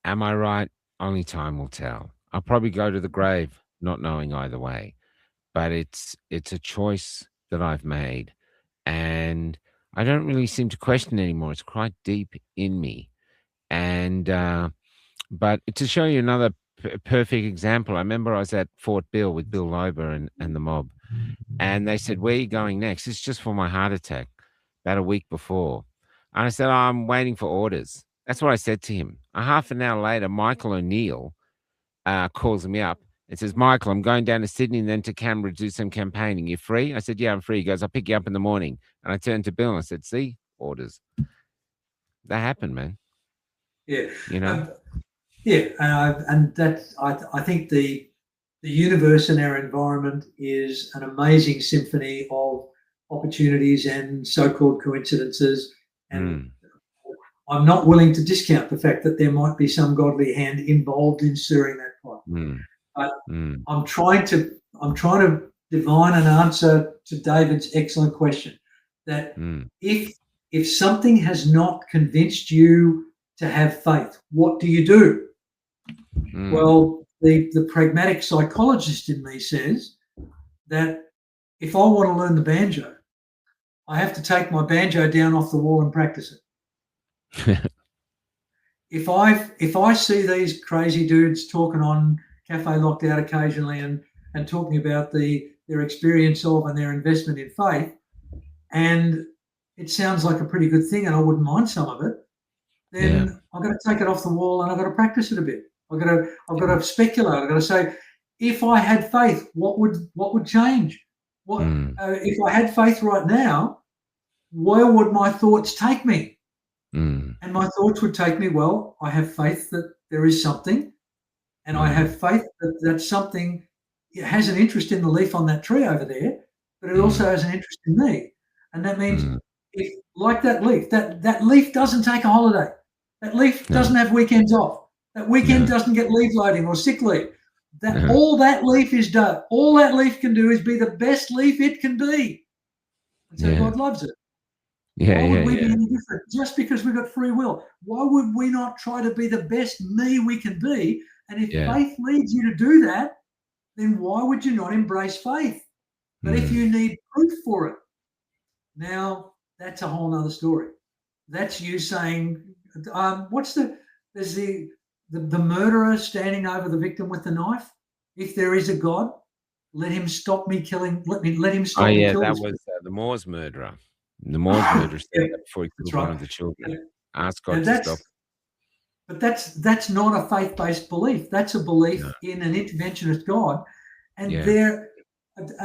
am I right? Only time will tell. I'll probably go to the grave not knowing either way. But it's a choice that I've made, and I don't really seem to question anymore. It's quite deep in me. And but to show you another perfect example, I remember I was at Fort Bill with Bill Lober and the mob, and they said, "Where are you going next?" It's just for my heart attack, about a week before. And I said, "I'm waiting for orders." That's what I said to him. A half an hour later, Michael O'Neill calls me up. It says, "Michael, I'm going down to Sydney and then to Canberra to do some campaigning. You free?" I said, "Yeah, I'm free." He goes, "I'll pick you up in the morning." And I turned to Bill and I said, "See, orders." That happened, man. Yeah. And I think the universe and our environment is an amazing symphony of opportunities and so-called coincidences. And I'm not willing to discount the fact that there might be some godly hand involved in stirring that pot. But I'm trying to divine an answer to David's excellent question. That if something has not convinced you to have faith, what do you do? Well, the pragmatic psychologist in me says that if I want to learn the banjo, I have to take my banjo down off the wall and practice it. If I see these crazy dudes talking on Cafe Locked Out occasionally and talking about their experience of and their investment in faith, and it sounds like a pretty good thing and I wouldn't mind some of it, then I've got to take it off the wall and I've got to practice it a bit. I've got to speculate. I've got to say, if I had faith, what would change? If I had faith right now, where would my thoughts take me? And my thoughts would take me, well, I have faith that there is something, and I have faith that that something has an interest in the leaf on that tree over there, but it also has an interest in me. And that means if, like that leaf doesn't take a holiday. That leaf doesn't have weekends off. That weekend doesn't get leaf loading or sick leave. All that leaf is done. All that leaf can do is be the best leaf it can be. And so God loves it. Why would we be any different? Just because we've got free will. Why would we not try to be the best me we can be? And if faith leads you to do that, then why would you not embrace faith? But if you need proof for it, now that's a whole nother story. That's you saying, there's the murderer standing over the victim with the knife. If there is a God, let him stop me killing. Let him stop me killing. That was the Moors murderer. The Moors murderer said that before he killed one of the children. Ask God And to stop. but that's not a faith-based belief. That's a belief in an interventionist God, and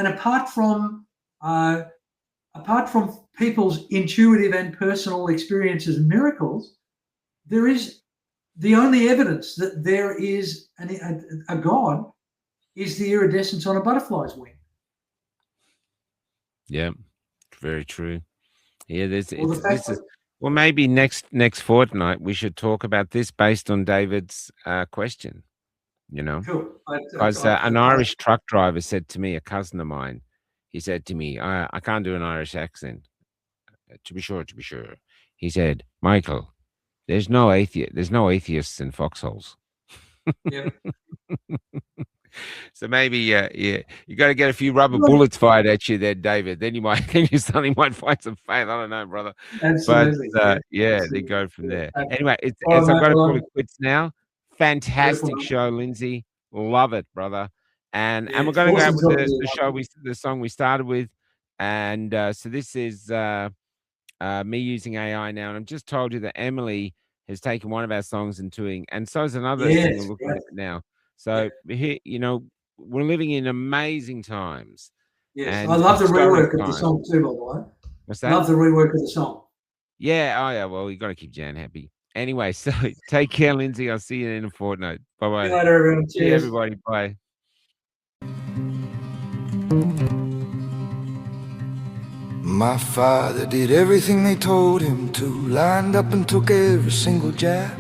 apart from people's intuitive and personal experiences and miracles, there is the only evidence that there is a God is the iridescence on a butterfly's wing. Yeah, very true. Yeah, well, maybe next fortnight we should talk about this based on David's question. Cool. Because an Irish truck driver said to me, a cousin of mine, he said to me, I can't do an Irish accent. To be sure. He said, Michael, there's no atheists in foxholes. Yep. So maybe you got to get a few rubber bullets fired at you there, David. Then you suddenly might find some faith. I don't know, brother. Absolutely. But Absolutely. they go from there. Yeah. Anyway, I've Right, got to well, call it quits now. Fantastic show, Lindsay. Love it, brother. And we're going to go out with the song we started with. And so this is me using AI now. And I've just told you that Emily has taken one of our songs and so is another thing we're looking at now. So here, we're living in amazing times. Yes, and I love the rework of the song too, by the way. What's that? Love the rework of the song. Yeah, oh yeah, well, you got to keep Jan happy. Anyway, so take care, Lindsay. I'll see you in a fortnight. Bye-bye. See you later, everyone. Cheers. See everybody. Bye. My father did everything they told him to, lined up and took every single jab.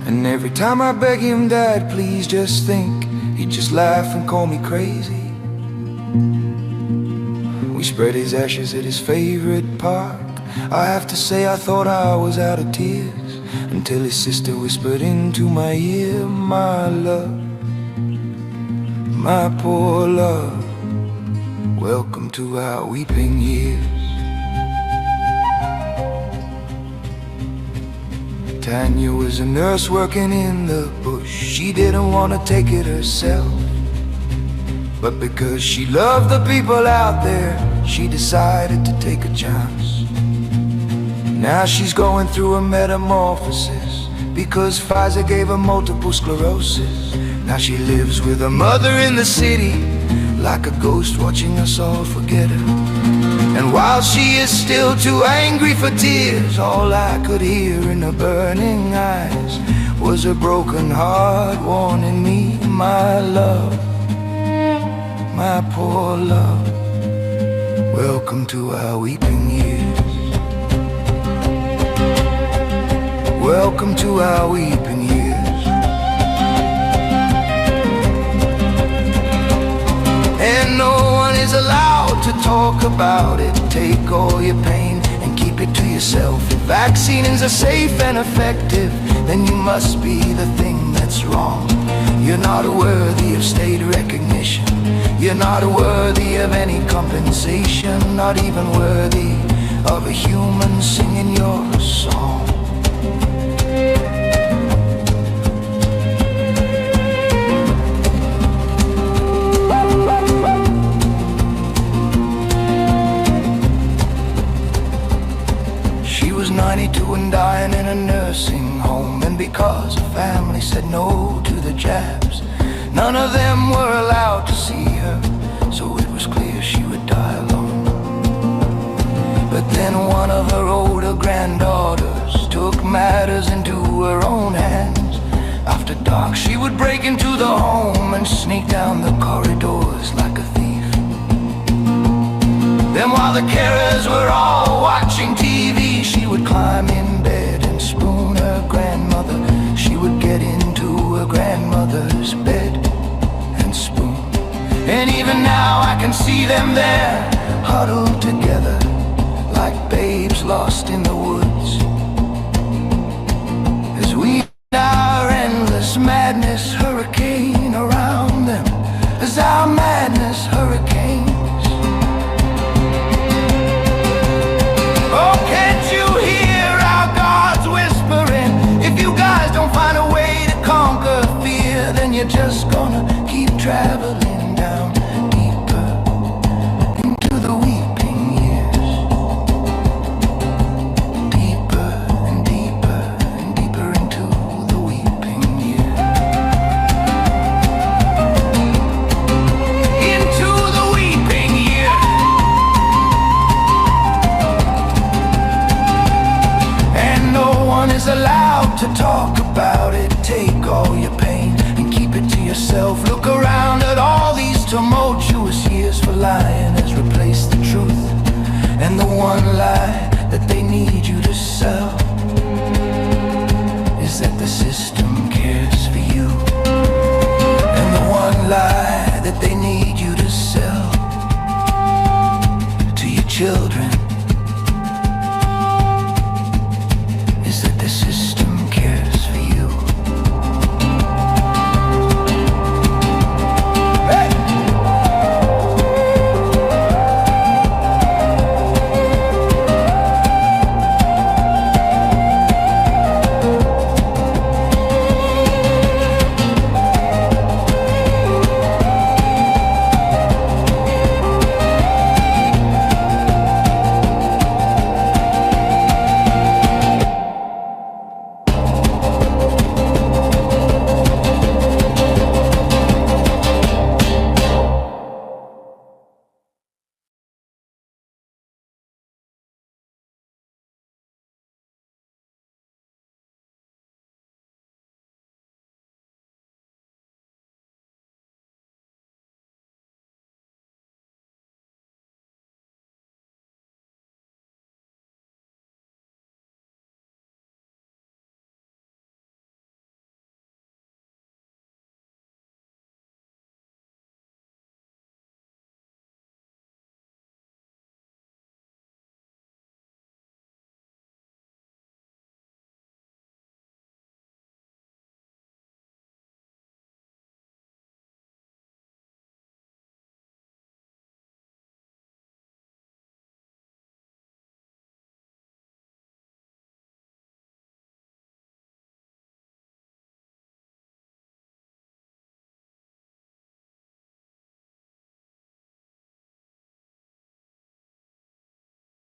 And every time I beg him, Dad, please just think, he'd just laugh and call me crazy. We spread his ashes at his favorite park. I have to say I thought I was out of tears, until his sister whispered into my ear, my love, my poor love, welcome to our weeping years. Tanya was a nurse working in the bush. She didn't want to take it herself, but because she loved the people out there, she decided to take a chance. Now she's going through a metamorphosis, because Pfizer gave her multiple sclerosis. Now she lives with her mother in the city, like a ghost watching us all forget her. And while she is still too angry for tears, all I could hear in her burning eyes was a broken heart warning me, my love, my poor love, welcome to our weeping years. Welcome to our weeping years. And no one is allowed to talk about it. Take all your pain and keep it to yourself. If vaccines are safe and effective, then you must be the thing that's wrong. You're not worthy of state recognition. You're not worthy of any compensation. Not even worthy of a human singing your song. She was 92 and dying in a nursing home, and because her family said no to the jabs, none of them were allowed to see her, so it was clear she would die alone. But then one of her older granddaughters took matters into her own hands. After dark she would break into the home and sneak down the corridors like a thief. Then while the carers were all watching TV, she would climb in bed and spoon her grandmother. She would get into her grandmother's bed and spoon. And even now I can see them there, huddled together like babes lost in the woods. As we our endless madness hurricane around them, as our madness hurricanes. Oh, can't you hear our gods whispering? If you guys don't find a way to conquer fear, then you're just gonna keep traveling down deeper into the weeping years. to talk about it. Take all your pain and keep it to yourself. Look around at all these tumultuous years, for lying has replaced the truth, and the one lie